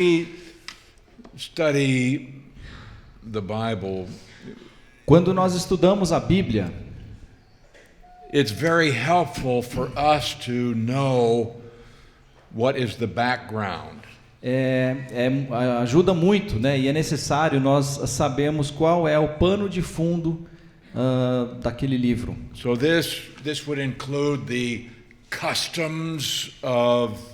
We study the Bible, Quando nós estudamos a Bíblia, it's very helpful for us to know what is the background. ajuda muito, né? E é necessário nós sabermos qual é o pano de fundo daquele livro. So this would include the customs of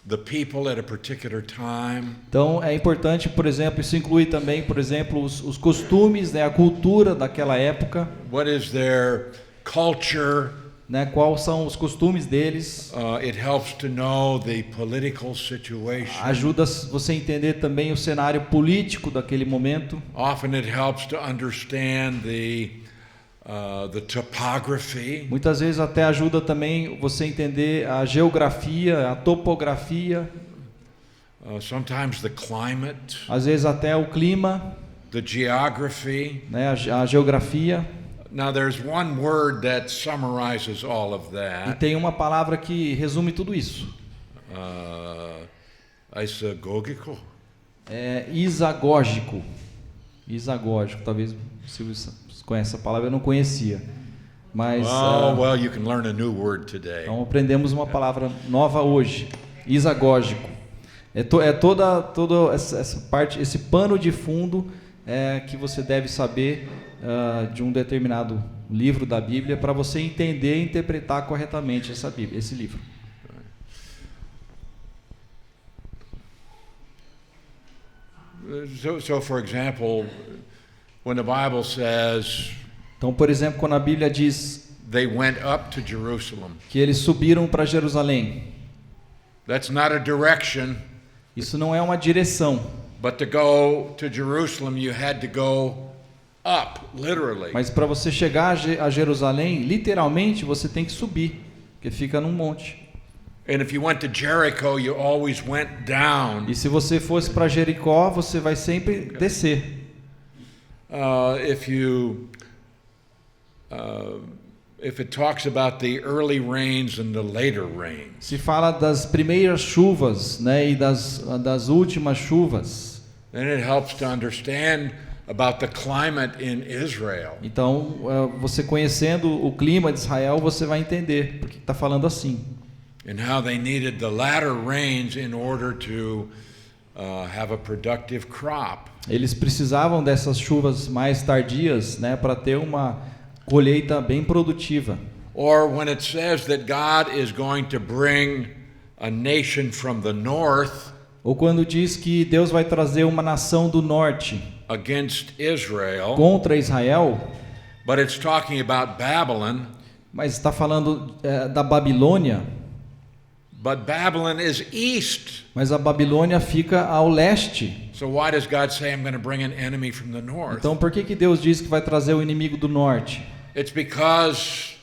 the people at a particular time. Então é importante, por exemplo, isso inclui também, por exemplo, os costumes, né? A cultura daquela época, What is their culture? né? Quais são os costumes deles. It helps to know the political situation. Ajuda você a entender também o cenário político daquele momento. Often it helps to understand the topography. Muitas vezes até ajuda também você a entender a geografia, a topografia, Sometimes the climate, às vezes até o clima, the geography. né? A geografia. Now there's one word that summarizes all of E that. tem uma palavra que resume tudo isso. Isagógico. É isagógico. Isagógico, talvez se você conhece essa palavra, eu não conhecia. Mas Well, you can learn a new word today. então aprendemos uma palavra nova hoje. Isagógico. É toda essa parte, esse pano de fundo que você deve saber de um determinado livro da Bíblia para você entender e interpretar corretamente esse livro. So for example, when the Bible says Então, por exemplo, quando a Bíblia diz they went up to Jerusalem, que eles subiram para Jerusalém, that's not a direction, isso não é uma direção, but to go to Jerusalem you had to go up, literally. mas para você chegar a Jerusalém, literalmente você tem que subir, porque fica num monte. And if you went to Jericho, you always went down. E se você fosse para Jericó, você vai sempre descer. If it talks about the early rains and the later rains, Se fala das primeiras chuvas, né, e das últimas chuvas. then it helps to understand about the climate in Israel. Então, você conhecendo o clima de Israel, você vai entender porque está falando assim. And how they needed the latter rains in order to have a productive crop. Eles precisavam dessas chuvas mais tardias, né, para ter uma colheita bem produtiva. Or when it says that God is going to bring a nation from the north Ou quando diz que Deus vai trazer uma nação do norte against Israel, contra Israel, but it's talking about Babylon. mas está falando da Babilônia. But Babylon is east. Mas a Babilônia fica ao leste. So why does God say I'm going to bring an enemy from the north? Então por que Deus diz que vai trazer o inimigo do norte? It's because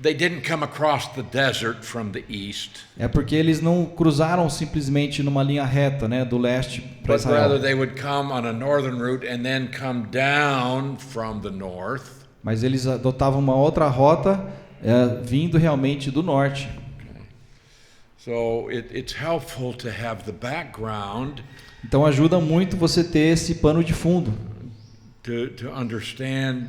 they didn't come across the desert from the east, É porque eles não cruzaram simplesmente numa linha reta, né, do leste para but rather Israel. they would come on a northern route and then come down from the north. Mas eles adotavam uma outra rota, vindo realmente do norte. So it's helpful to have the background Então ajuda muito você ter esse pano de fundo to understand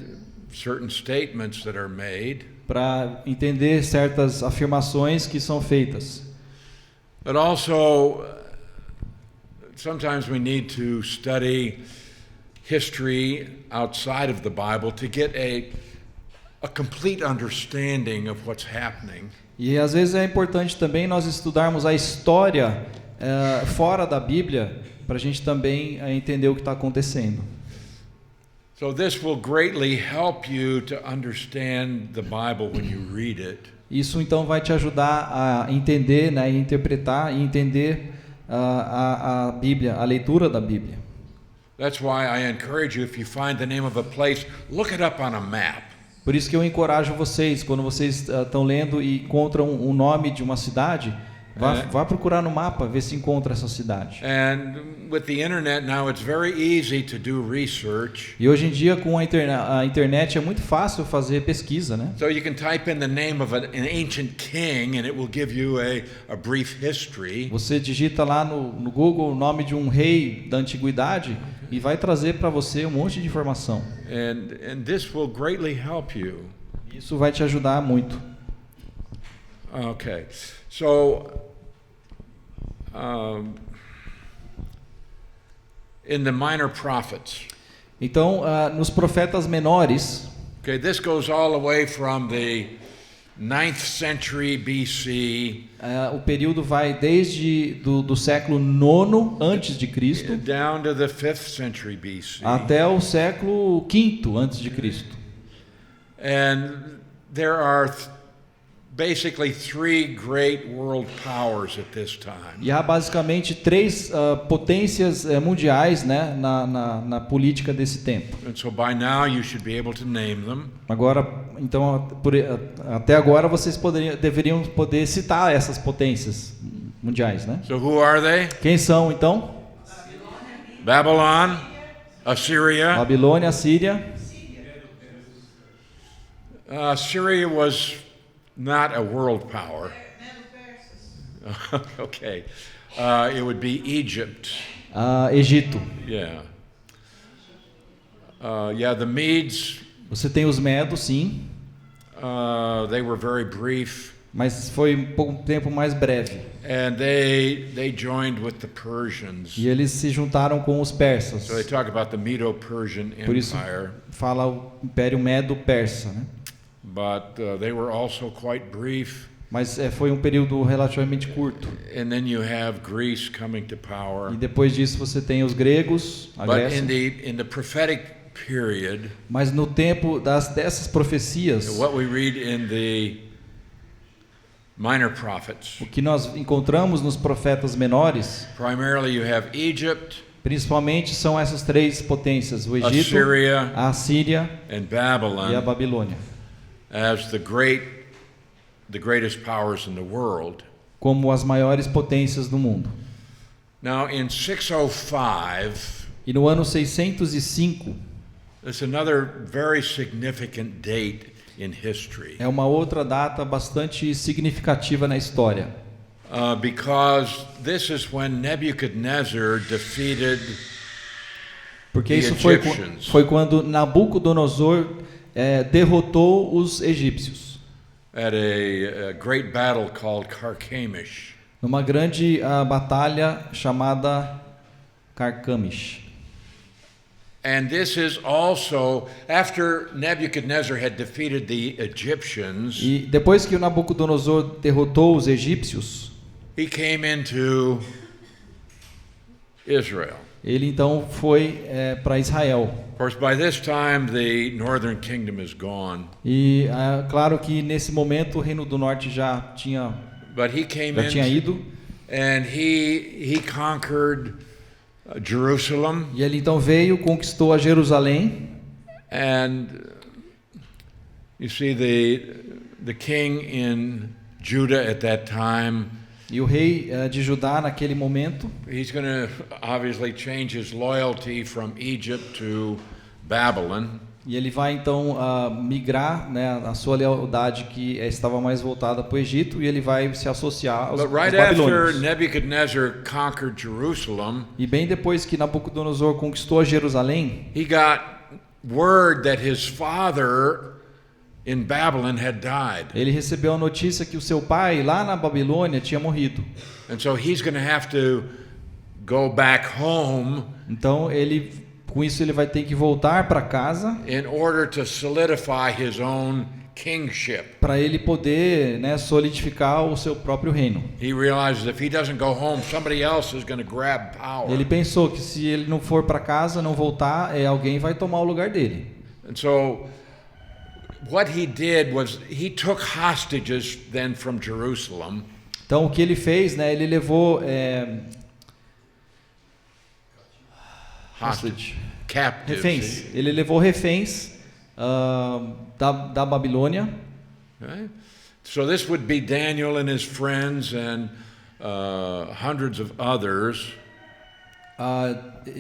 certain statements that are made. para entender certas afirmações que são feitas. But also, sometimes we need to study history outside of the Bible to get a complete understanding of what's happening. E às vezes é importante também nós estudarmos a história fora da Bíblia para a gente também entender o que está acontecendo. So this will greatly help you to understand the Bible when you read it. Isso então vai te ajudar a entender, né, interpretar e entender a Bíblia, a leitura da Bíblia. That's why I encourage you, if you find the name of a place, look it up on a map. Por isso que eu encorajo vocês, quando vocês estão lendo e encontram o nome de uma cidade, Vá procurar no mapa, ver se encontra essa cidade. And with the internet now, it's very easy to do research. E hoje em dia, com a internet, é muito fácil fazer pesquisa, né? So you can type in the name of an ancient king, and it will give you a brief history. Você digita lá no Google o nome de um rei da antiguidade e vai trazer para você um monte de informação. And this will greatly help you. Isso vai te ajudar muito. Okay, so in the minor prophets. Então, nos profetas menores, Okay, this goes all the way from the 9th century BC o período vai desde do século 9 antes de Cristo down to the 5th century BC. até o século 5º antes de Cristo. And there are basically three great world powers at this time. E há basicamente três potências mundiais, né, na política desse tempo. And so by now you should be able to name them. Agora, então, até agora vocês deveriam poder citar essas potências mundiais, né? So who are they? Quem são então? Babylon, Assyria. Babilônia, Assíria. Syria was not a world power. Okay. It would be Egypt. Egito. Yeah. Yeah, the Medes, Você tem os Medos, sim, they were very brief. mas foi um pouco tempo mais breve. And they joined with the Persians. E eles se juntaram com os persas. So they talk about the Medo-Persian Por isso Empire. fala o Império Medo-Persa, né? But they were also quite brief. Mas foi um período relativamente curto. And then you have Greece coming to power. E depois disso você tem os gregos, a But Grécia. in the prophetic period, Mas no tempo dessas profecias, what we read in the minor prophets, o que nós encontramos nos profetas menores, primarily you have Egypt, principalmente são essas três potências: o Egito, Assyria, a Assíria and e a Babylon Babilônia, as the greatest powers in the world. como as maiores potências do mundo. Now in 605, E no ano 605 it's another very significant date in history. é uma outra data bastante significativa na história, Because this is when Nebuchadnezzar defeated porque The isso Egyptians. foi quando Nabucodonosor derrotou os egípcios at a great battle called Carchemish. numa grande batalha chamada Carcamish. And this is also after Nebuchadnezzar had defeated the Egyptians, E depois que o Nabucodonosor derrotou os egípcios, he came into Israel. ele então foi para Israel. Of course, by this time the northern kingdom is gone. E claro que nesse momento o Reino do Norte já tinha But he came tinha in ido, and he conquered Jerusalem, e ele então veio, conquistou a Jerusalém. and you see the king in Judah at that time, E o rei de Judá naquele momento, he's going to obviously change his loyalty from Egypt to Babylon. e ele vai então migrar, né, a sua lealdade que estava mais voltada para o Egito, e ele vai se associar aos But right babilônios. after Nebuchadnezzar conquered Jerusalem, E bem depois que Nabucodonosor conquistou a Jerusalém, he got word that his father in Babylon had died. ele recebeu a notícia que o seu pai lá na Babilônia tinha morrido. And so he's going to have to go back home Então com isso ele vai ter que voltar para casa in order to solidify his own kingship. para ele poder, né, solidificar o seu próprio reino. He realizes if he doesn't go home, somebody else is going to grab power. Ele pensou que se ele não for para casa, não voltar, alguém vai tomar o lugar dele. And so what he did was he took hostages then from Jerusalem. Então o que ele fez, né, ele levou Captives. reféns. Ele levou reféns da Babilônia. Right? So this would be Daniel and his friends and hundreds of others.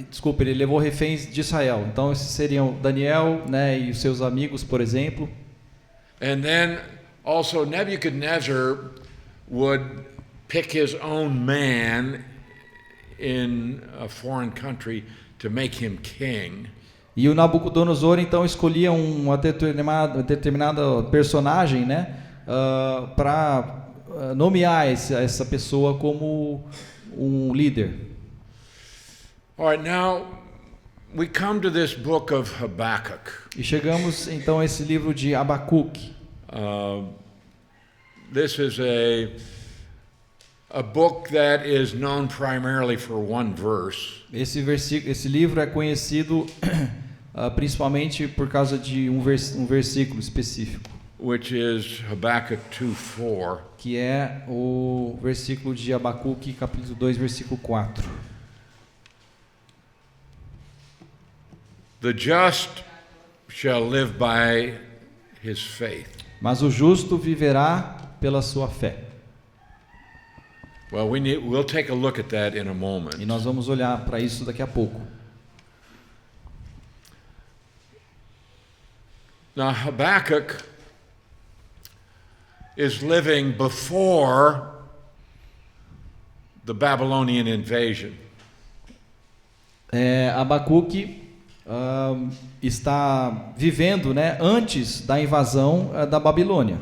Desculpa, ele levou reféns de Israel. Então esses seriam Daniel, né, e os seus amigos, por exemplo. And then also Nebuchadnezzar would pick his own man in a foreign country to make him king. E o Nabucodonosor então escolhia uma determinada personagem, né, para nomear essa pessoa como um líder. All right, now we come to this book of Habakkuk. E chegamos então a esse livro de Abacuque. This is a book that is known primarily for one verse. Esse livro é conhecido principalmente por causa de um versículo específico, Which is Habakkuk 2:4. que é o versículo de Abacuque, capítulo 2, versículo 4. The just shall live by his faith. Mas o justo viverá pela sua fé. Well, we'll take a look at that in a moment. E nós vamos olhar para isso daqui a pouco. Now, Habakkuk is living before the Babylonian invasion. Abacuque está vivendo, né, antes da invasão da Babilônia.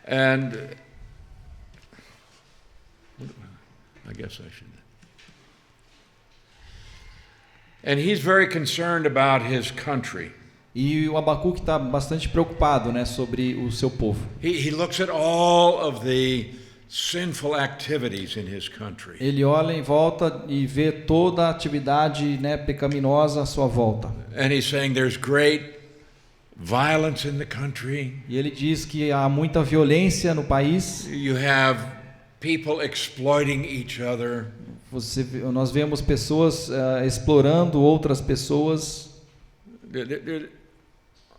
And I guess I should. And he's very concerned about his country. E o Abacuque está bastante preocupado, né, sobre o seu povo. He looks at all of the sinful activities in his country. Ele olha em volta e vê toda a atividade, né, pecaminosa à sua volta. And he's saying there's great violence in the country. E ele diz que há muita violência no país. You have people exploiting each other. Nós vemos pessoas explorando outras pessoas.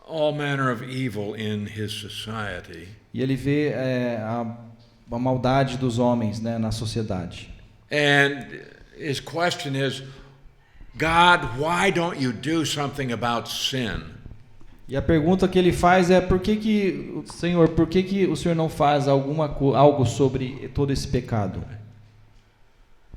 All manner of evil in his society. E ele vê a maldade dos homens, né, na sociedade. And his question is, God, why don't you do something about sin? E a pergunta que ele faz é: por que o Senhor não faz algo sobre todo esse pecado?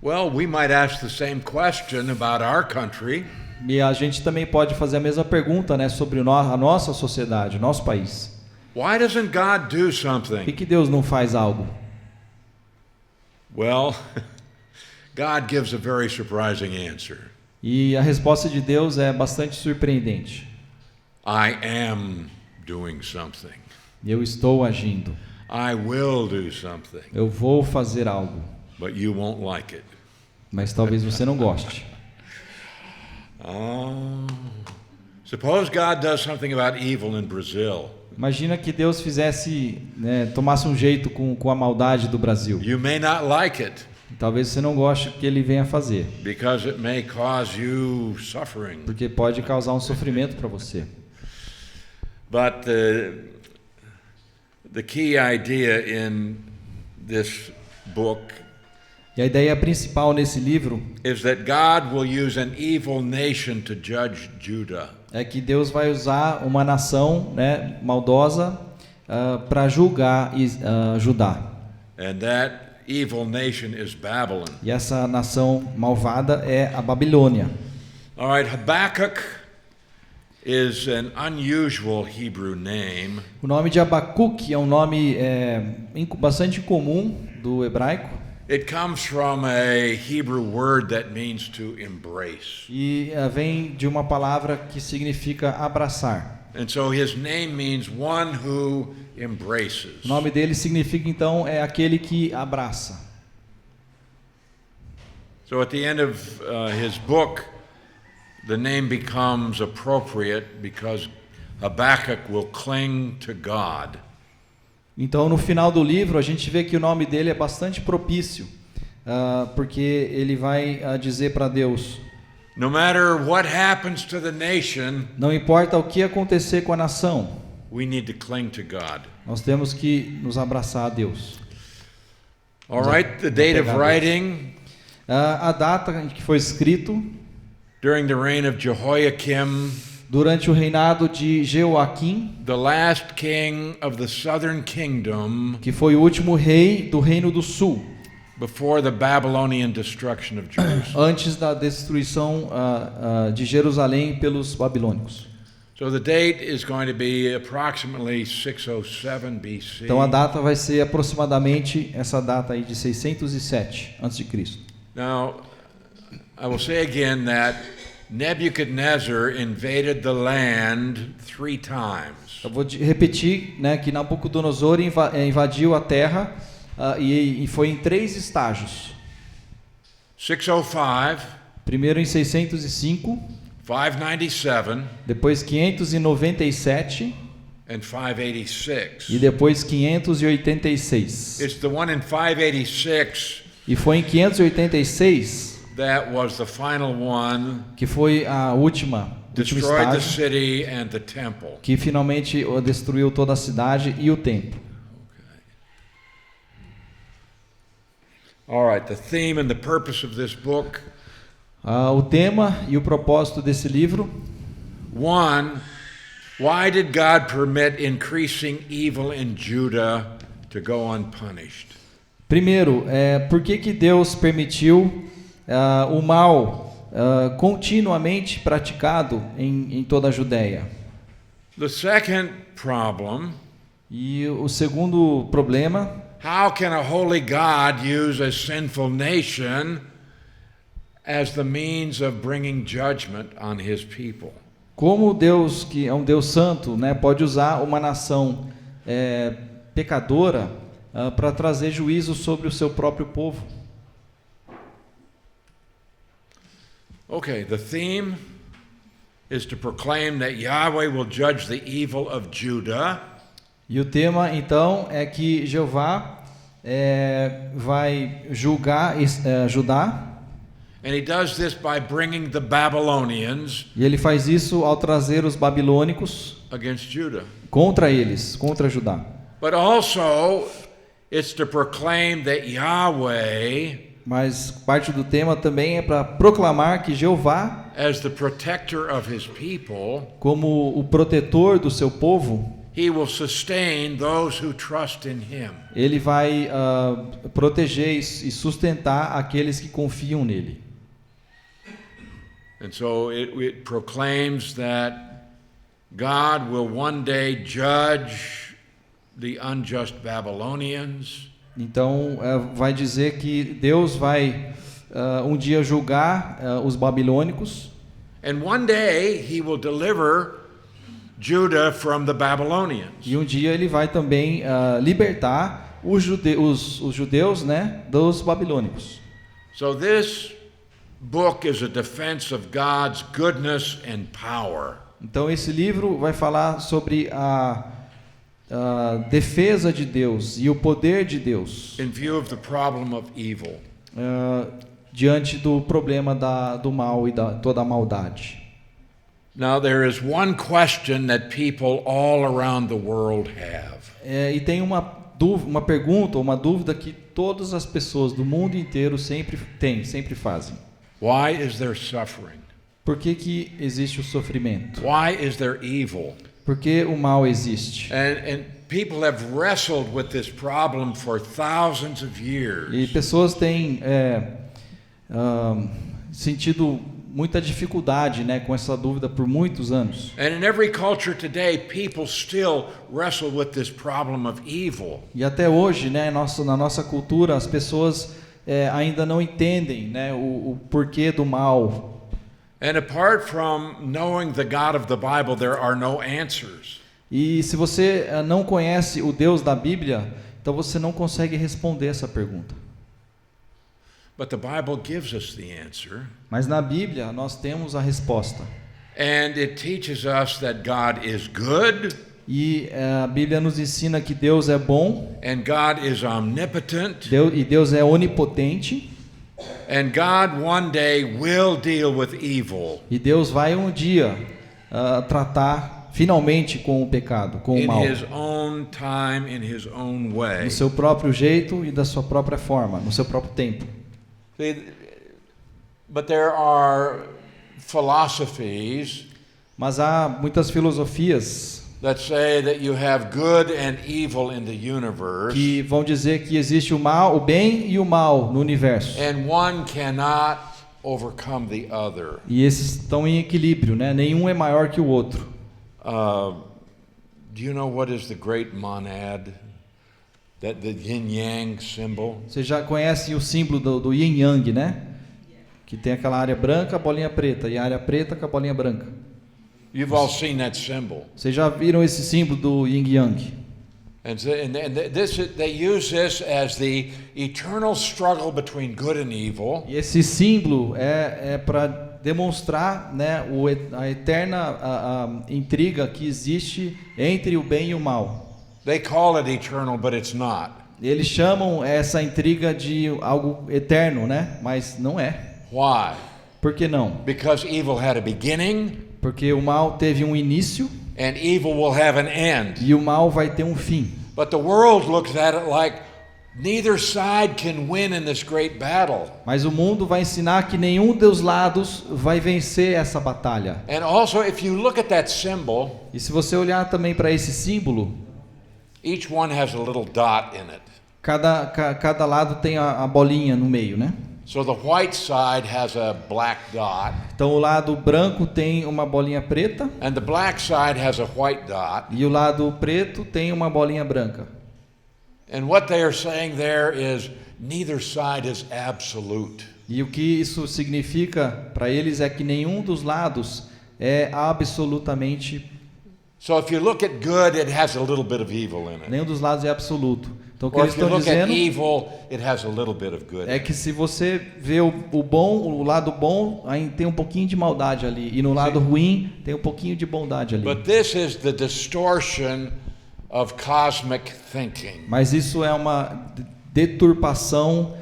Well, we might ask the same question about our country. E a gente também pode fazer a mesma pergunta, né, sobre a nossa sociedade, o nosso país. Why doesn't God do Por something? que Deus não faz algo? Well, God gives a very surprising answer. E a resposta de Deus é bastante surpreendente. I am doing something. Eu estou agindo. I will do something. Eu vou fazer algo. But you won't like it. Mas talvez você não goste. Oh. Suppose God does something about evil in Brazil. Imagina que Deus fizesse, né, tomasse um jeito com a maldade do Brasil. You may not like it. Talvez você não goste que ele venha fazer, Because it may cause you suffering. porque pode causar um sofrimento para você. But the key idea in this book E a ideia principal nesse livro is that God will use an evil nation to judge Judah. é que Deus vai usar uma nação, né, maldosa para julgar Judá. And that evil nation is Babylon. E essa nação malvada é a Babilônia. All right, Habakkuk is an unusual Hebrew name. O nome de Abacuque é um nome bastante comum do hebraico. It comes from a Hebrew word that means to embrace. E vem de uma palavra que significa abraçar. And so his name means one who embraces. O nome dele significa então aquele que abraça. So at the end of his book, the name becomes appropriate because Habakkuk will cling to God. Então, no final do livro, a gente vê que o nome dele é bastante propício, porque ele vai dizer para Deus: No matter what happens to the nation, não importa o que acontecer com a nação, we need to cling to God. nós temos que nos abraçar a Deus. All right, the date of writing A data em que foi escrito during the reign of Jehoiakim, durante o reinado de Jeoaquim, the last king of the southern kingdom, que foi o último rei do Reino do Sul, before the Babylonian destruction of Jerusalem. antes da destruição de Jerusalém pelos babilônicos. So the date is going to be approximately 607 BC. Então a data vai ser aproximadamente essa data aí de 607 a.C. Now, I will say again that Nebuchadnezzar invaded the land 3 times. Eu vou repetir, né, que Nabucodonosor invadiu a terra e foi em 3 estágios. 605, Primeiro em 605, 597, depois 597 and 586. e depois 586. It's the one in 586 E foi em 586 that was the final one, que foi a último destroyed the estágio, city and the temple. que finalmente destruiu toda a cidade e o templo. All right, the theme and the purpose of this book. O tema e o propósito desse livro. 1, why did God permit increasing evil in Judah to go unpunished? Primeiro, por que Deus permitiu o mal continuamente praticado em toda a Judéia? The second problem, E o segundo problema, how can a holy God use a sinful nation as the means of bringing judgment on his people? como Deus, que é um Deus santo, né, pode usar uma nação pecadora para trazer juízo sobre o seu próprio povo? Okay, the theme is to proclaim that Yahweh will judge the evil of Judah. E o tema, então, é que Jeová vai julgar Judá. And he does this by bringing the Babylonians E ele faz isso ao trazer os babilônicos against Judah. contra eles, contra Judá. But also, it's to proclaim that Yahweh, Mas parte do tema também é para proclamar que Jeová, as the protector of his people, como o protetor do seu povo, he will sustain those who trust in him. ele vai proteger e sustentar aqueles que confiam nele. And so it proclaims that God will one day judge the unjust Babylonians. Então vai dizer que Deus vai um dia julgar os babilônicos. And one day he will deliver Judah from the Babylonians. E um dia ele vai também libertar os judeus, né, dos babilônicos. So this book is a defense of God's goodness and power. Então esse livro vai falar sobre a defesa de Deus e o poder de Deus In view of the problem of evil. diante do problema do mal e da toda a maldade. Now there is one question that people all around the world have. E tem uma pergunta, uma dúvida que todas as pessoas do mundo inteiro sempre fazem. Why is there suffering? Por que existe o sofrimento? Why is there evil? Por que o mal existe? And people have wrestled with this problem for thousands of years. E pessoas têm sentido muita dificuldade, né, com essa dúvida por muitos anos. And in every culture today, people still wrestle with this problem of evil. E até hoje, né, na nossa cultura, as pessoas ainda não entendem, né, o porquê do mal. And apart from knowing the God of the Bible, there are no answers. E se você não conhece o Deus da Bíblia, então você não consegue responder essa pergunta. But the Bible gives us the answer. Mas na Bíblia nós temos a resposta. And it teaches us that God is good. E a Bíblia nos ensina que Deus é bom. And God is omnipotent. E Deus é onipotente. And God one day will deal with evil. E Deus vai um dia tratar finalmente com o pecado, com o in mal, his own time, in his own way. do seu próprio jeito e da sua própria forma, no seu próprio tempo. But there are philosophies Mas há muitas filosofias that say that you have good and evil in the universe, que vão dizer que existe o mal, o bem e o mal no universo. and one cannot overcome the other. E esses estão em equilíbrio, né? Nenhum é maior que o outro. Do you know what is the great monad? That the yin yang symbol? Você já conhece o símbolo do yin yang, né? Que tem aquela área branca, a bolinha preta, e a área preta com a bolinha branca. You've all seen that symbol. Vocês já viram esse símbolo do yin yang? And they use this as the eternal struggle between good and evil. E esse símbolo é para demonstrar, né, a eterna intriga que existe entre o bem e o mal. They call it eternal, but it's not. Eles chamam essa intriga de algo eterno, né? Mas não é. Why? Por que não? Because evil had a beginning, Porque o mal teve um início and evil will have an end. e o mal vai ter um fim. But the world looks at it like neither side can win in this great battle. Mas o mundo vai ensinar que nenhum dos lados vai vencer essa batalha. And also, if you look at that symbol, E se você olhar também para esse símbolo, each one has a little dot in it. cada lado tem a bolinha no meio, né? So the white side has a black dot, Então o lado branco tem uma bolinha preta and the black side has a white dot. e o lado preto tem uma bolinha branca. And what they are saying there is neither side is absolute. E o que isso significa para eles é que nenhum dos lados é absolutamente, So if you look at good, it has a little bit of evil in it. nenhum dos lados é absoluto. Então o que Or eles if you estão look at dizendo evil, it has a little bit of good. é que se você vê o bom, o lado bom, aí tem um pouquinho de maldade ali, e no lado ruim tem um pouquinho de bondade ali. But this is the distortion of cosmic thinking. Mas isso é uma deturpação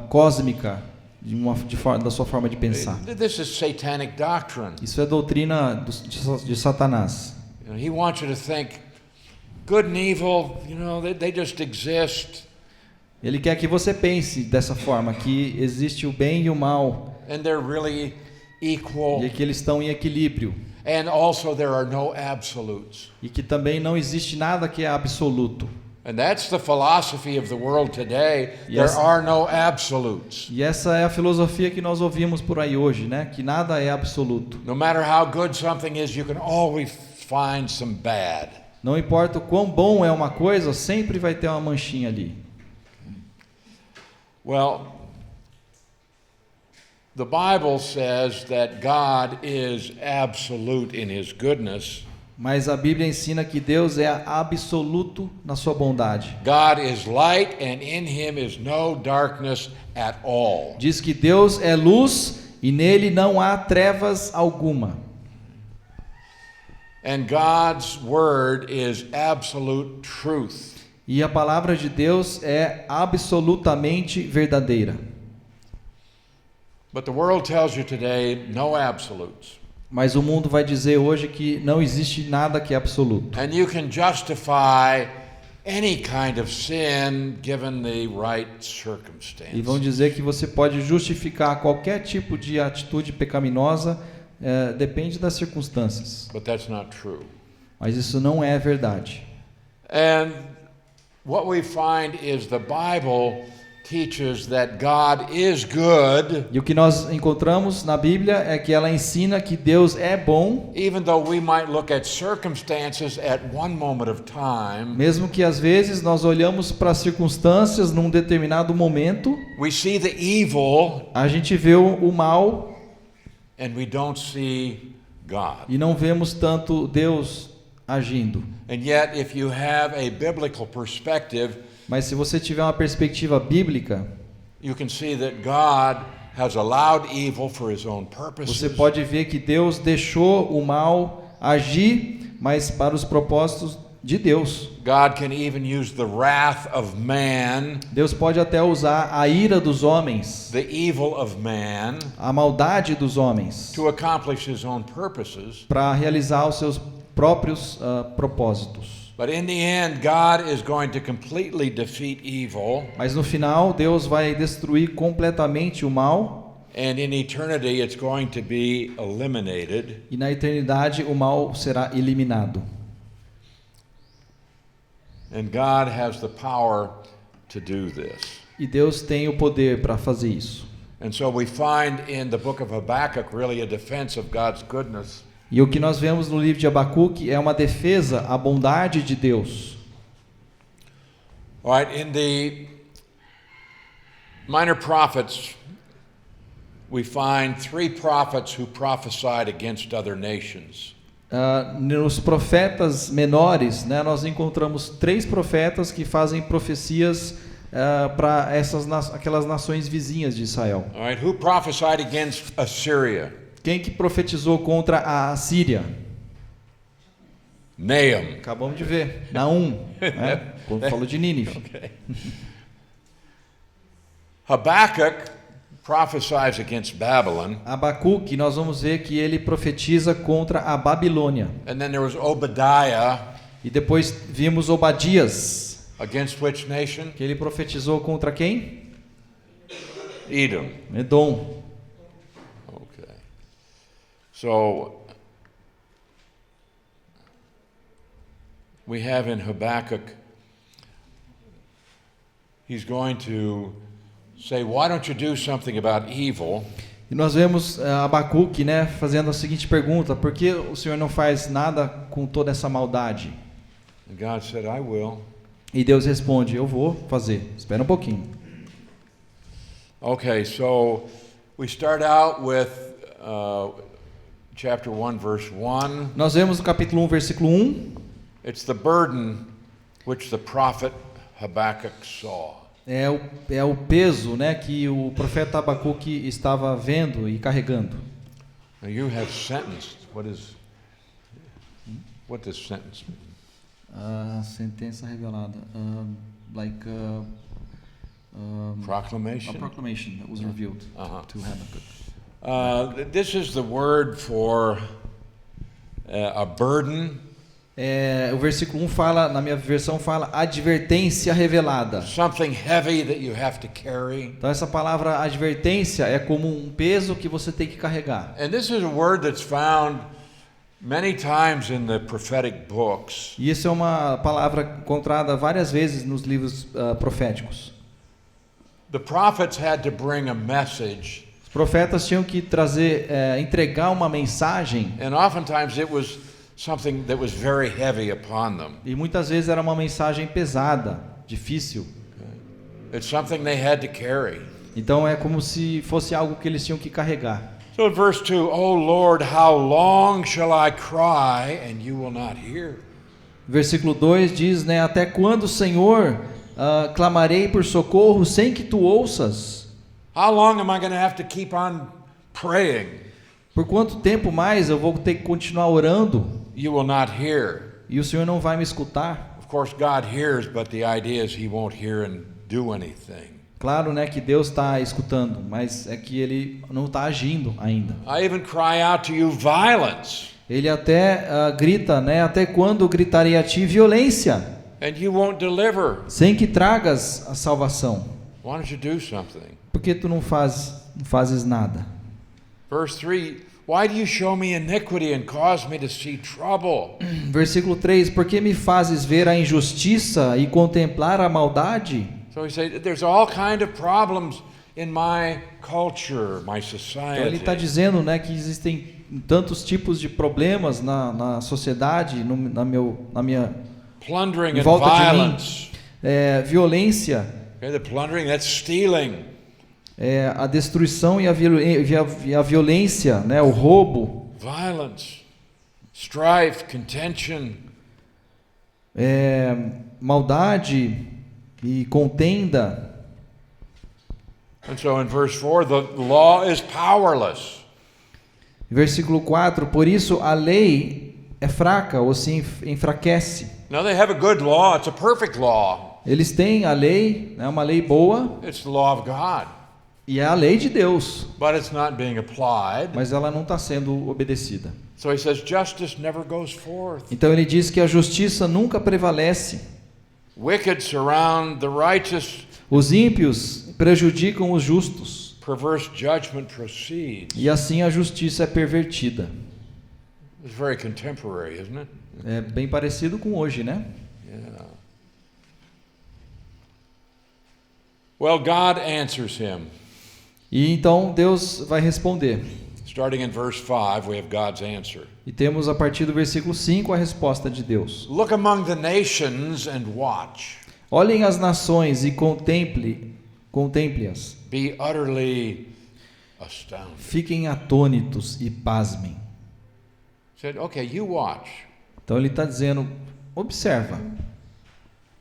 cósmica da sua forma de pensar. This is satanic doctrine. Isso é doutrina de Satanás. You know, he wants you to think good and evil, they just exist. Ele quer que você pense dessa forma, que existe o bem e o mal, And they're really equal. e que eles estão em equilíbrio, And also there are no absolutes. e que também não existe nada que é absoluto. And that's the philosophy of the world today. Yes. There are no absolutes. E essa é a filosofia que nós ouvimos por aí hoje, né? Que nada é absoluto. No matter how good something is, you can always find some bad. Não importa o quão bom é uma coisa, sempre vai ter uma manchinha ali. Well, the Bible says that God is absolute in his goodness. Mas a Bíblia ensina que Deus é absoluto na sua bondade. God is light and in him is no darkness at all. Diz que Deus é luz e nele não há trevas alguma. And God's word is absolute truth. E a palavra de Deus é absolutamente verdadeira. But the world tells you today no absolutes. Mas o mundo vai dizer hoje que não existe nada que é absoluto. And you can justify any kind of sin given the right circumstance. E vão dizer que você pode justificar qualquer tipo de atitude pecaminosa, depende das circunstâncias. But that's not true. Mas isso não é verdade. And what we find is the Bible teaches that God is good, E o que nós encontramos na Bíblia é que ela ensina que Deus é bom, even though we might look at circumstances at one moment of time. mesmo que às vezes nós olhamos para as circunstâncias num determinado momento, We see the evil a gente vê o mal and we don't see God. e não vemos tanto Deus agindo. And yet, if you have a biblical perspective, Mas se você tiver uma perspectiva bíblica, you can see that God has allowed evil for his own purposes. você pode ver que Deus deixou o mal agir, mas para os propósitos de Deus. God can even use the wrath of man, Deus pode até usar a ira dos homens, the evil of man, a maldade dos homens, to accomplish his own purposes. para realizar os seus próprios propósitos. But in the end, God is going to completely defeat evil, Mas no final, Deus vai destruir completamente o mal, and in eternity it's going to be eliminated. e na eternidade o mal será eliminado. And God has the power to do this. E Deus tem o poder para fazer isso. And so we find in the book of Habakkuk really a defense of God's goodness. E o que nós vemos no livro de Abacuque é uma defesa à bondade de Deus. All right, in the minor prophets, we find 3 prophets who prophesied against other nations. Nos profetas menores, né, nós encontramos 3 profetas que fazem profecias para aquelas nações vizinhas de Israel. All right, who prophesied against Assyria? Quem que profetizou contra a Síria? Nahum. Acabamos de ver, Naum, né? Quando falou de Nínive. Okay. Habakkuk prophesies against Babylon. Abacuque, nós vamos ver que ele profetiza contra a Babilônia. And then there was Obadiah E depois vimos Obadias, against which nation? que ele profetizou contra quem? Edom. Edom. Okay. So we have in Habakkuk, he's going to say, why don't you do something about evil? E nós vemos Abacuque, né, fazendo a seguinte pergunta: por que o Senhor não faz nada com toda essa maldade? And God said, I will. E Deus responde: eu vou fazer. Espera um pouquinho. Okay, so we start out with chapter 1, verse 1. Nós vemos no capítulo 1, versículo 1. It's the burden which the prophet Habakkuk saw. É o peso, né, que o profeta Abacuque estava vendo e carregando. Now you have sentenced. What does sentence mean? Sentença revelada, Proclamation. a proclamation that was revealed to Habakkuk. This is the word for a burden. O versículo 1 fala, na minha versão fala advertência revelada. Something heavy that you have to carry. Então essa palavra advertência é como um peso que você tem que carregar. And this is a word that's found many times in the prophetic books. E isso é uma palavra encontrada várias vezes nos livros proféticos. The prophets had to bring a message. Os profetas tinham que trazer, entregar uma mensagem. And oftentimes it was something that was very heavy upon them. E muitas vezes era uma mensagem pesada, difícil. It's something they had to carry. Então é como se fosse algo que eles tinham que carregar. So in verse 2, "O Lord, how long shall I cry and you will not hear?" Versículo 2 diz, né, até quando, Senhor, clamarei por socorro sem que tu ouças? How long am I going to have to keep on praying? Por quanto tempo mais eu vou ter que continuar orando? You will not hear. E o Senhor não vai me escutar? Of course God hears, but the idea is he won't hear and do anything. Claro, né, que Deus está escutando, mas é que Ele não está agindo ainda. I even cry out to you violence, Ele até grita, né, até quando gritarei a ti violência, and you won't deliver. sem que tragas a salvação. Why don't you do something? Por que tu não fazes nada? Verse 3, why do you show me iniquity and cause me to see trouble? Versículo 3, por que me fazes ver a injustiça e contemplar a maldade? So he said, there's all kind of problems in my culture, my Então ele está society. dizendo, né, que existem tantos tipos de problemas na sociedade, na minha Plundering em and volta de mim. violence. Violência, Okay, the plundering, that's stealing. a destruição e a violência, né, o roubo, Violence, strife, contention. maldade e contenda. And so in verse 4, the law is powerless. Versículo 4, por isso a lei é fraca ou se enfraquece. Now they have a good law, it's a perfect law. Eles têm a lei, é uma lei boa, It's the law of God. E é a lei de Deus, but it's not being applied. mas ela não está sendo obedecida. So he says justice never goes forth. Então ele diz que a justiça nunca prevalece. Wicked surround the righteous. Os ímpios prejudicam os justos. Perverse judgment proceeds. E assim a justiça é pervertida. It's very contemporary, isn't it? É bem parecido com hoje, né? Yeah. Well, God answers him. E então Deus vai responder. Starting in verse 5, we have God's answer. E temos a partir do versículo 5 a resposta de Deus. Look among the nations and watch. Olhem as nações e contemple-as. Be utterly astounded. Fiquem atônitos e pasmem. Said, okay, you watch. Então ele está dizendo, observa.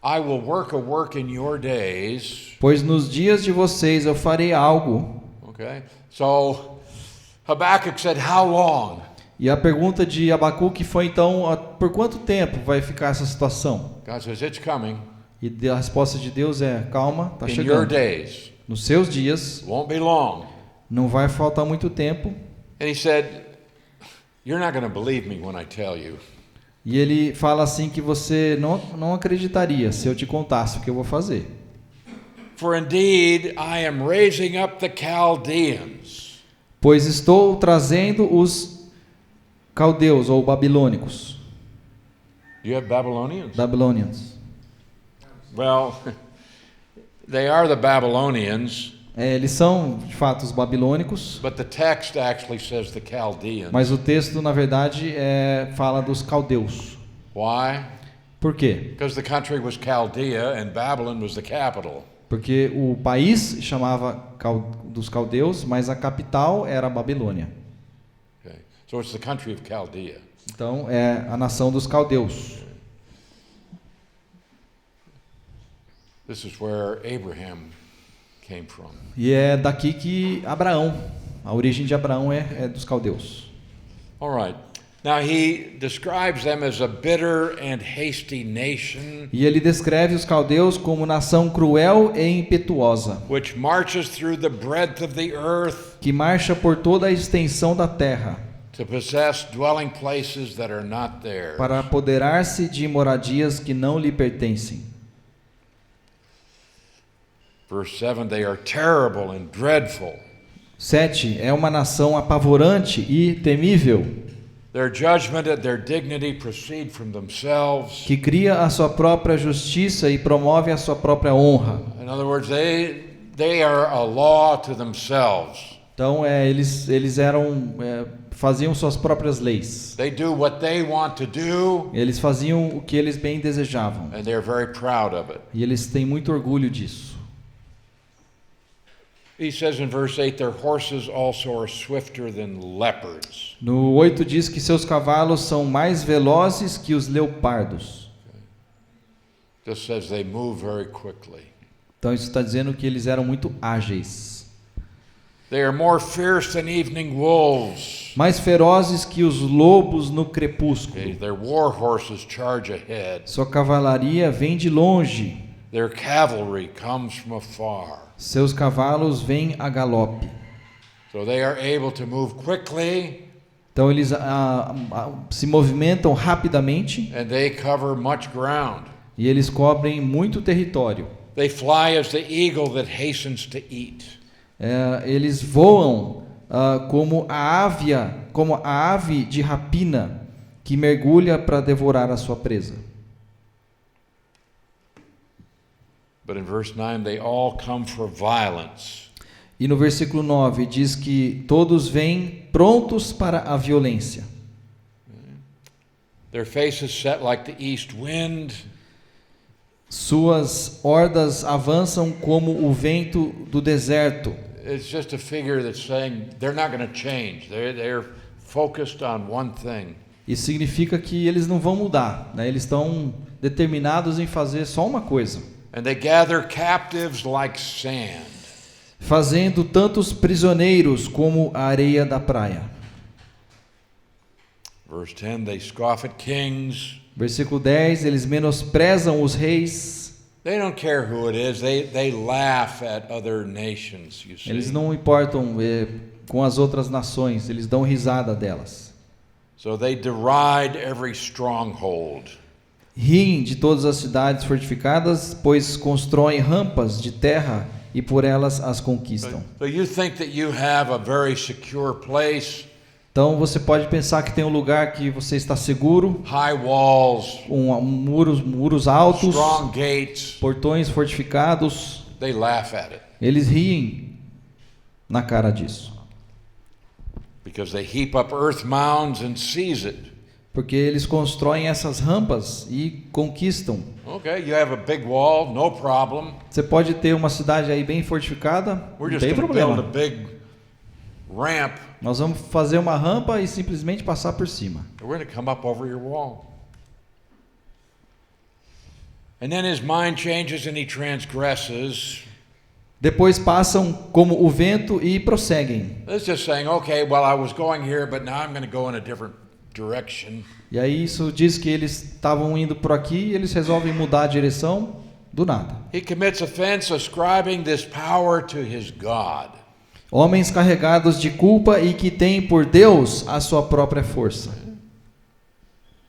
I will work a work in your days. Pois nos dias de vocês eu farei algo. Okay, so Habakkuk said, how long? E a pergunta de Abacuque foi então, por quanto tempo vai ficar essa situação? God says, it's coming. E a resposta de Deus é, calma, está In your chegando. days. Nos seus dias, Won't be long. não vai faltar muito tempo. And he said, you're not going to believe me when I tell you. E ele fala assim que você não acreditaria se eu te contasse o que eu vou fazer. For indeed I am raising up the Chaldeans. Pois estou trazendo os caldeus ou babilônicos. You have Babylonians? Babylonians. Well, they are the Babylonians. Eles são, de fato, os babilônicos, But the text actually says the Chaldeans. mas o texto, na verdade, fala dos caldeus. Why? Por quê? Because the country was Chaldea and Babylon was the capital. Porque o país chamava dos caldeus, mas a capital era a Babilônia. Okay. So it's the country of Chaldea. Então, é a nação dos caldeus. This is where Abraham came from. E é daqui que Abraão, a origem de Abraão é dos caldeus. All right. Now he describes them as a bitter and hasty nation, E ele descreve os caldeus como nação cruel e impetuosa, which marches through the breadth of the earth que marcha por toda a extensão da terra, to possess dwelling places that are not theirs. para apoderar-se de moradias que não lhe pertencem. Verse 7, they are terrible and dreadful. 7. É uma nação apavorante e temível, Their judgment and their dignity proceed from themselves. que cria a sua própria justiça e promove a sua própria honra. In other words, they are a law to themselves. Então, eles faziam suas próprias leis. They do what they want to do, Eles faziam o que eles bem desejavam. and they're very proud of it. E eles têm muito orgulho disso. He says in verse 8, their horses also are swifter than leopards. No 8 diz que seus cavalos são mais velozes que os leopardos. Just says they move very quickly. Então isso está dizendo que eles eram muito ágeis. They are more fierce than evening wolves. Mais ferozes que os lobos no crepúsculo. Okay, their war horses charge ahead. Sua cavalaria vem de longe. Their cavalry comes from afar. Seus cavalos vêm a galope. So they are able to move quickly, Então eles se movimentam rapidamente and they cover much ground. e eles cobrem muito território. They fly as the eagle that hastens to eat. Eles voam como a ave de rapina que mergulha para devorar a sua presa. But in verse 9, they all come for violence. E no versículo 9 diz que todos vêm prontos para a violência. Their faces set like the east wind. Suas hordas avançam como o vento do deserto. It's just a figure that's saying they're not going to change. They're focused on one thing. Isso significa que eles não vão mudar, né? Eles estão determinados em fazer só uma coisa. And they gather captives like sand. Fazendo tantos prisioneiros como a areia da praia. Verse 10, they scoff at kings. Versículo 10, eles menosprezam os reis. They don't care who it is. They laugh at other nations, you see. Eles não importam com as outras nações, eles dão risada delas. So they deride every stronghold. Riem de todas as cidades fortificadas, pois constroem rampas de terra e por elas as conquistam. So you think that you have a very secure place, Então você pode pensar que tem um lugar que você está seguro, high walls, muros altos, strong gates. portões fortificados. They laugh at it Eles riem na cara disso, because they heap up earth mounds and seize it. porque eles constroem essas rampas e conquistam. Okay, you have a big wall, no problem. Você pode ter uma cidade aí bem fortificada, We're não just tem going to build a problema. big ramp. Nós vamos fazer uma rampa e simplesmente passar por cima. We're going to come up over your wall. And then his mind changes and he transgresses. Depois passam como o vento e prosseguem. It's just saying, okay, well, I was going here, but now I'm going to go in a different direction. E aí isso diz que eles estavam indo por aqui e eles resolvem mudar a direção do nada. He commits offense ascribing this power to his God. Homens carregados de culpa e que têm por Deus a sua própria força.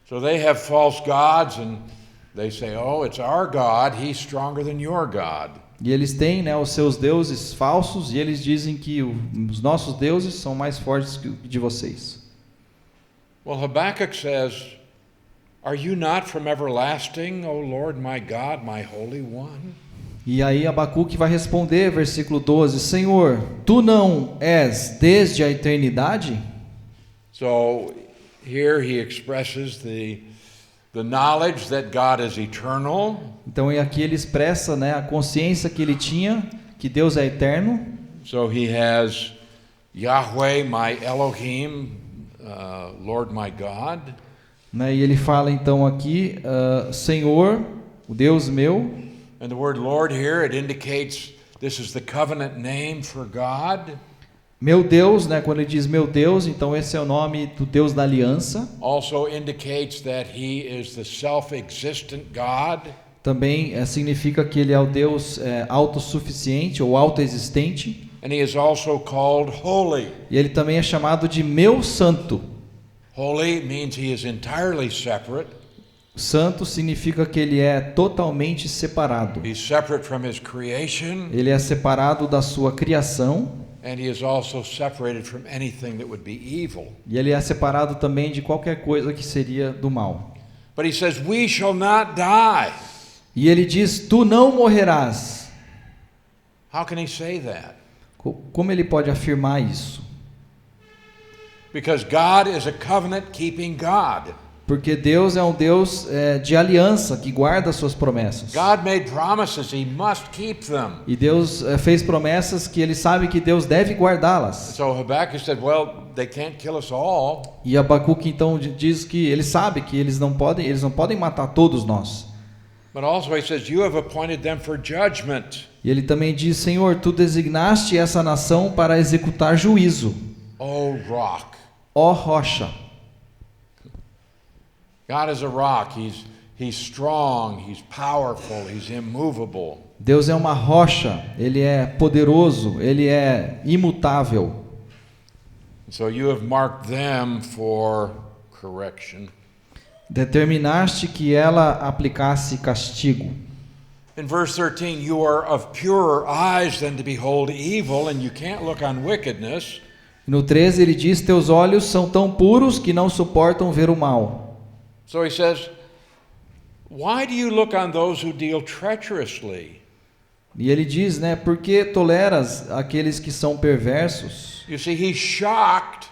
So they have false gods and they say, oh, it's our God, he's stronger than your God. E eles têm, né, os seus deuses falsos e eles dizem que os nossos deuses são mais fortes que o de vocês. Well, Habakkuk says, are you not from everlasting, O Lord my God, my Holy One? E aí Abacuque vai responder, versículo 12: Senhor, tu não és desde a eternidade? So here he expresses the knowledge that God is eternal. Então aqui ele expressa, né, a consciência que ele tinha que Deus é eterno. So he has Yahweh, my Elohim, Lord my God. Né, e ele fala então aqui, Senhor, o Deus meu. And the word Lord here, it indicates this is the covenant name for God. Meu Deus, né, quando ele diz meu Deus, então esse é o nome do Deus da aliança. Also indicates that he is the self-existent God. Também significa que ele é o Deus autossuficiente ou autoexistente. And he is also called holy. E ele também é chamado de meu santo. Holy means he is entirely separate. Santo significa que ele é totalmente separado. He's separate from his creation. Ele é separado da sua criação. And he is also separated from anything that would be evil. E ele é separado também de qualquer coisa que seria do mal. But he says, we shall not die. E ele diz, tu não morrerás. How can he say that? Como ele pode afirmar isso? Because God is a covenant-keeping God. Porque Deus é um Deus de aliança, que guarda as suas promessas. God made promises, he must keep them. E Deus fez promessas que ele sabe que Deus deve guardá-las. So Habakkuk said, well, they can't kill us all. E Abacuque então diz que ele sabe que eles não podem matar todos nós. But also he says, you have appointed them for judgment. E ele também diz, Senhor, tu designaste essa nação para executar juízo. Oh, rock. Ó rocha. God is a rock. He's strong, he's powerful, he's immovable. Deus é uma rocha, ele é poderoso, ele é imutável. So you have marked them for correction. Determinaste que ela aplicasse castigo. In verse 13, you are of purer eyes than to behold evil, and you can't look on wickedness. No 13 ele diz, teus olhos são tão puros que não suportam ver o mal. So he says, why do you look on those who deal treacherously? E ele diz, né, por que toleras aqueles que são perversos? You see, he's shocked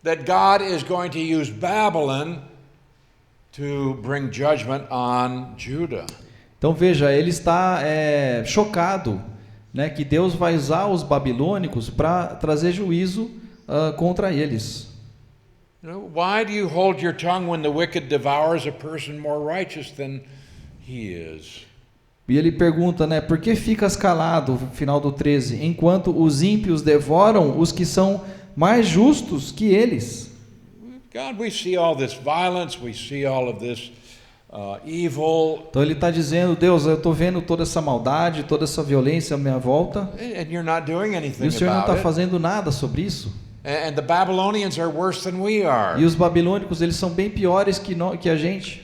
that God is going to use Babylon to bring judgment on Judah. Então veja, ele está chocado, né, que Deus vai usar os babilônicos para trazer juízo contra eles. Why do you hold your tongue when the wicked devours a person more righteous than he is? E ele pergunta, né, por que ficas calado, final do 13, enquanto os ímpios devoram os que são mais justos que eles? God, we see all this violence, we see all of this evil, Então ele está dizendo, Deus, eu estou vendo toda essa maldade, toda essa violência à minha volta, and you're not doing e anything o Senhor não about está it. fazendo nada sobre isso. And the Babylonians are worse than we are. E os babilônicos, eles são bem piores que a gente.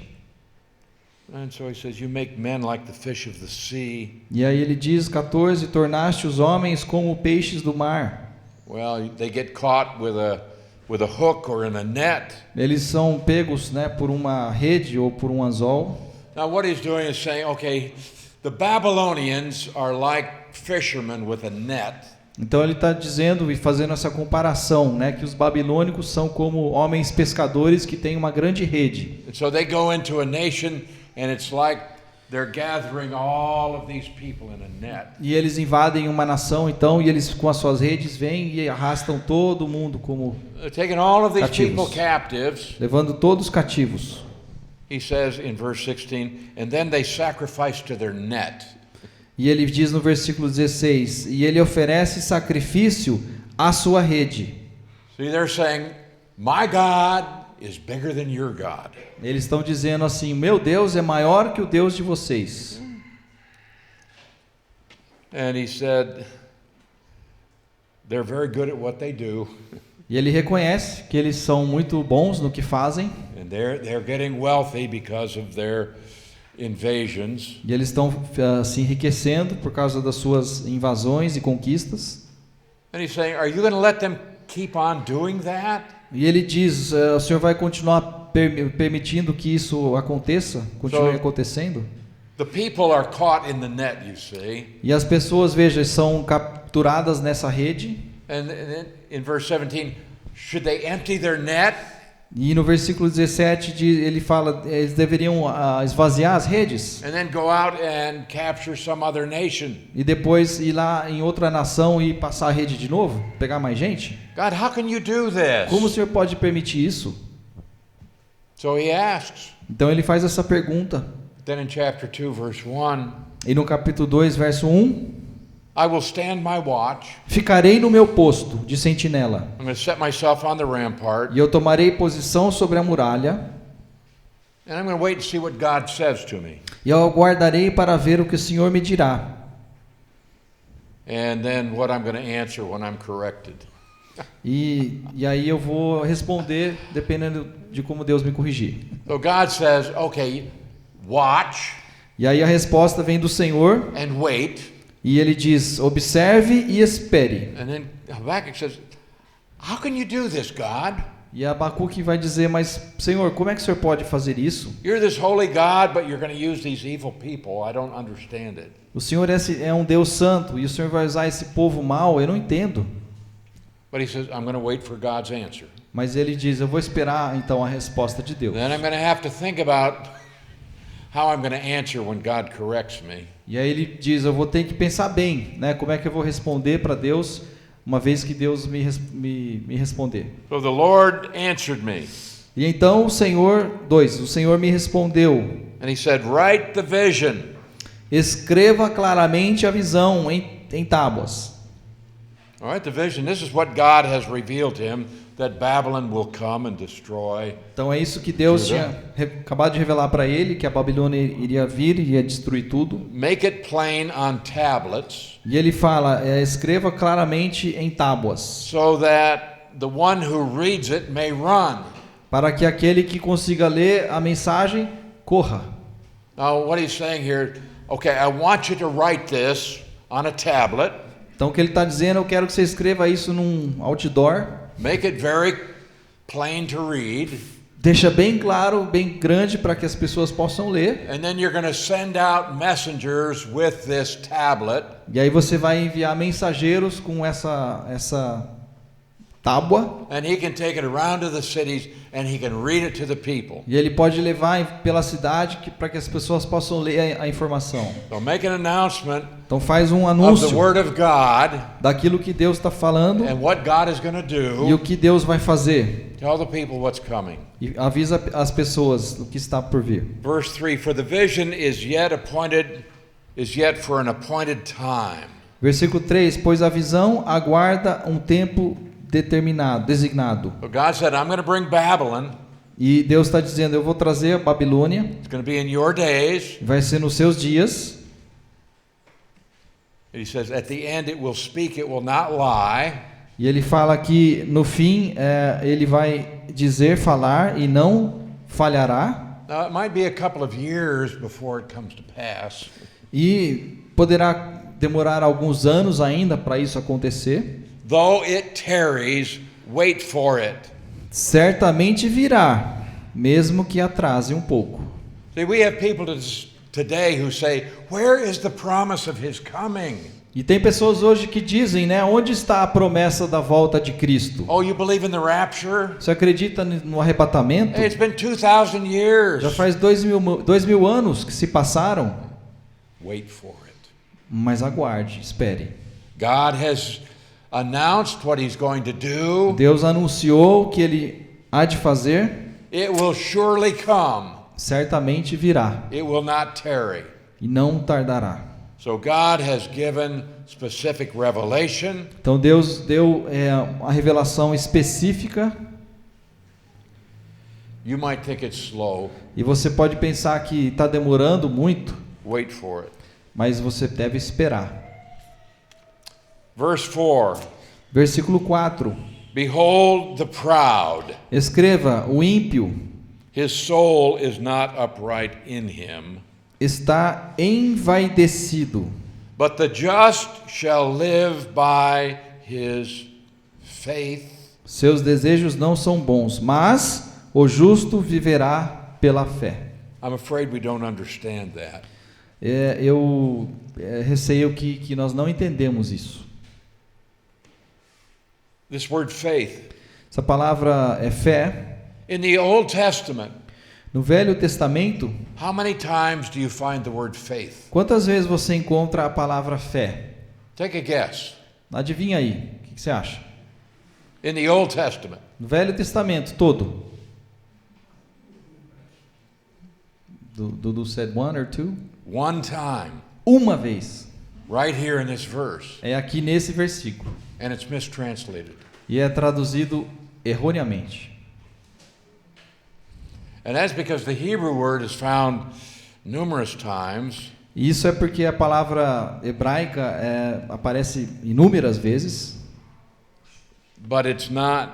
And so he says, you make men like the fish of the sea. E aí ele diz, 14, tornaste os homens como peixes do mar. Well, they get caught with a hook or in a net. Eles são pegos, né, por uma rede ou por um anzol. Now what he's doing is saying, okay, the Babylonians are like fishermen with a net. Então ele está dizendo e fazendo essa comparação, né, que os babilônicos são como homens pescadores que têm uma grande rede. And so they go into a nation and it's like they're gathering all of these people in a net. E eles invadem uma nação, então, e eles com as suas redes vêm e arrastam todo mundo como They're taking all of these Cativos. people captives. levando todos cativos. He says in verse 16, and then they sacrifice to their net. E ele diz no versículo 16, e ele oferece sacrifício à sua rede. See, they're saying, my God is bigger than your God. Eles estão dizendo assim, meu Deus é maior que o Deus de vocês. And he said, they're very good at what they do. E ele reconhece que eles são muito bons no que fazem, And they're getting wealthy because of their invasions. e eles estão se enriquecendo por causa das suas invasões e conquistas. And he's saying, are you going to let them keep on doing that? E ele diz, o Senhor vai continuar permitindo que isso aconteça, continue acontecendo? The people are caught in the net, you see. E as pessoas, veja, são capturadas nessa rede. And then in verse 17, should they empty their net? E no versículo 17 ele fala, eles deveriam esvaziar as redes And then go out and capture some other nation? e depois ir lá em outra nação e passar a rede de novo, pegar mais gente? God, how can you do this? Como o Senhor pode permitir isso? So he asks. Então ele faz essa pergunta. Then in chapter 2, verse 1, E no capítulo 2, verso 1, I will stand my watch. ficarei no meu posto de sentinela, I'm going to set myself on the rampart. e eu tomarei posição sobre a muralha, And I'm going to wait to see what God says to me. e eu aguardarei para ver o que o Senhor me dirá. And then what I'm going to answer when I'm corrected. E aí eu vou responder dependendo de como Deus me corrigir. So God says, okay, watch E aí a resposta vem do Senhor, and wait. e ele diz, observe e espere. And then Habakkuk says, how can you do this, God? E Abacuque vai dizer, mas Senhor, como é que o Senhor pode fazer isso? You're this holy God, but you're going to use these evil people. I don't understand it. O Senhor é um Deus santo, e o Senhor vai usar esse povo mau, eu não entendo. But he says, I'm going to wait for God's answer. Mas ele diz, eu vou esperar então a resposta de Deus. Then I'm going to have to think about how I'm going to answer when God corrects me. E aí ele diz, eu vou ter que pensar bem, né? Como é que eu vou responder para Deus, uma vez que Deus me responder. So the Lord answered me, E então o Senhor me respondeu, and he said, write the vision. escreva claramente a visão em tábuas. All right, the vision. This is what God has revealed to him, that Babylon will come and destroy. Então é isso que Deus tinha acabado de revelar para ele, que a Babilônia iria vir e ia destruir tudo. Make it plain on tablets, E ele fala, escreva claramente em tábuas, so that the one who reads it may run. para que aquele que consiga ler a mensagem corra. Now, what he's saying here, okay, I want you to write this on a tablet. Então o que ele está dizendo, eu quero que você escreva isso num outdoor, Make it very plain to read. deixa bem claro, bem grande para que as pessoas possam ler. And then you're going to send out messengers with this tablet. E aí você vai enviar mensageiros com essa tábua, And he can take it around to the cities and he can read it to the people. e ele pode levar pela cidade para que as pessoas possam ler a informação. So make an announcement Então faz um of the anúncio Word of God daquilo que Deus está falando and what God is going to e o do. que Deus vai fazer. Tell the people what's coming. E avisa as pessoas o que está por vir. Verse 3, for the vision is yet for an appointed time. Versículo 3, pois a visão aguarda um tempo determinado, designado. So God said, I'm going to bring Babylon. E Deus está dizendo, eu vou trazer a Babilônia, It's going to be in your days. vai ser nos seus dias. He says, at the end it will speak, it will not lie. E ele fala que no fim ele vai dizer, falar e não falhará. Now, it might be a couple of years before it comes to pass. E poderá demorar alguns anos ainda para isso acontecer. Though it tarries, wait for it. Certamente virá, mesmo que atrase um pouco. See, we have people today who say, where is the promise of his coming? E tem pessoas hoje que dizem, né, onde está a promessa da volta de Cristo? Oh, you believe in the rapture? Você acredita no arrebatamento? Hey, it's been 2,000 years. Já faz 2.000 anos que se passaram, Wait for it. mas aguarde, espere. God has announced what he's going to do. Deus anunciou o que ele há de fazer, It will surely come. certamente virá It will not tarry. e não tardará. So God has given specific revelation. Então Deus deu uma revelação específica, You might think it's slow. e você pode pensar que está demorando muito, Wait for it. mas você deve esperar. Verse 4. Versículo 4. Behold the proud. Escreva, o ímpio His soul is not upright in him. está envaidecido, But the just shall live by his faith. seus desejos não são bons, mas o justo viverá pela fé. I'm afraid we don't understand that. Eu receio que nós não entendemos isso. This word faith. Essa palavra é fé. In the Old Testament, No Velho Testamento, how many times do you find the word faith? quantas vezes você encontra a palavra fé? Take a guess. Adivinha aí, o que você acha? In the Old Testament. No Velho Testamento todo. Dudu said one or two? One time. Uma vez. Right here in this verse. É aqui nesse versículo. And it's mistranslated. E é traduzido erroneamente. And that's because the Hebrew word is found numerous times. E isso é porque a palavra hebraica aparece inúmeras vezes, But it's not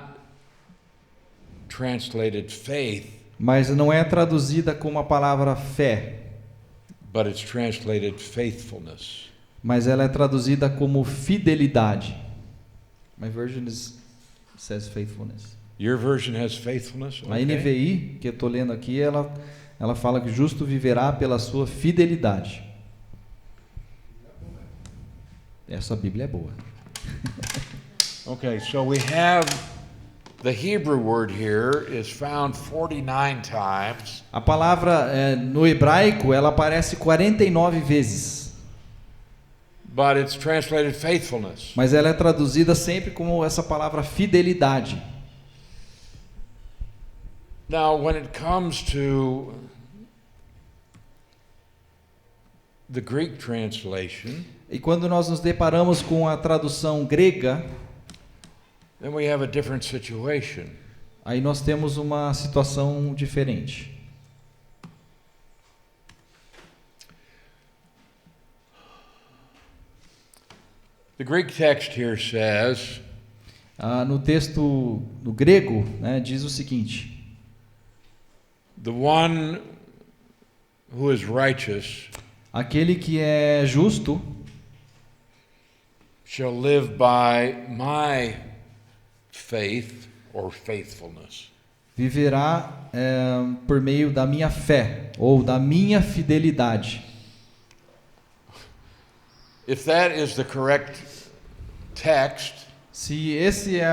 translated faith, mas não é traduzida como a palavra fé, but it's translated faithfulness. mas ela é traduzida como fidelidade. My version says faithfulness. Your version has faithfulness? A NVI, que eu estou lendo aqui, ela fala que justo viverá pela sua fidelidade. Essa Bíblia é boa. Okay, so we have the Hebrew word here is found 49 times, A palavra no hebraico, ela aparece 49 vezes, but it's translated faithfulness. mas ela é traduzida sempre como essa palavra fidelidade. Now, when it comes to the Greek translation, E quando nós nos deparamos com a tradução grega, then we have a different situation. aí nós temos uma situação diferente. The Greek text here says, No texto no grego, né, diz o seguinte: the one who is righteous aquele que é justo shall live by my faith or faithfulness. viverá por meio da minha fé ou da minha fidelidade. If that is the correct text, Se esse é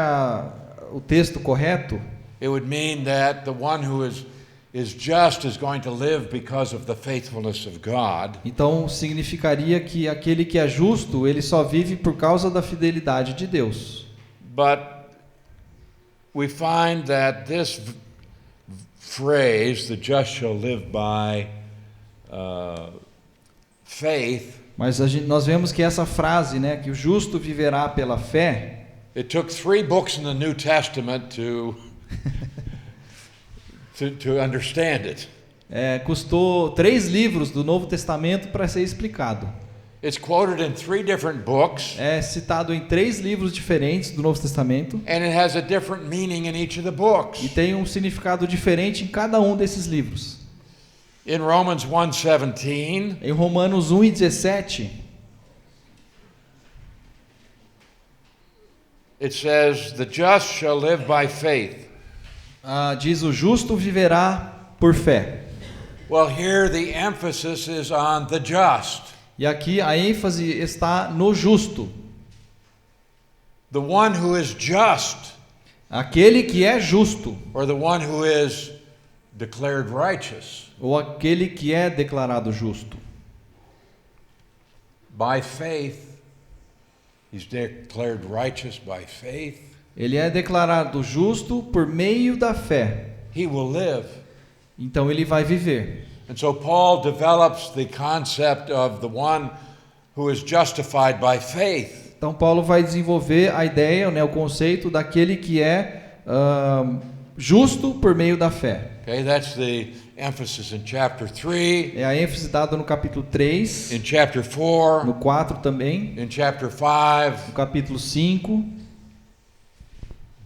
o texto correto, it would mean that the one who is just is going to live because of the faithfulness of God. então significaria que aquele que é justo, ele só vive por causa da fidelidade de Deus. But we find that this phrase, the just shall live by faith, Mas nós vemos que essa frase, né, que o justo viverá pela fé, it took 3 books in the New Testament to to understand it. Custou 3 livros do Novo Testamento para ser explicado. It's quoted in 3 different books. É citado em 3 livros diferentes do Novo Testamento. And it has a different meaning in each of the books. E tem um significado diferente em cada um desses livros. In Romans 1:17, em Romanos 1:17, it says, "The just shall live by faith." Diz: o justo viverá por fé. Well, here the emphasis is on the just. E aqui a ênfase está no justo. The one who is just, aquele que é justo, or the one who is declared righteous. Ou aquele que é declarado justo. By faith, he's declared righteous by faith. Ele é declarado justo por meio da fé. He will live. Então ele vai viver. And so Paul develops the concept of the one who is justified by faith. Então Paulo vai desenvolver a ideia, o conceito daquele que é justo por meio da fé. Okay, that's the emphasis in chapter 3. É a ênfase dada no capítulo 3. In chapter 4. No 4 também. In chapter 5. No capítulo 5.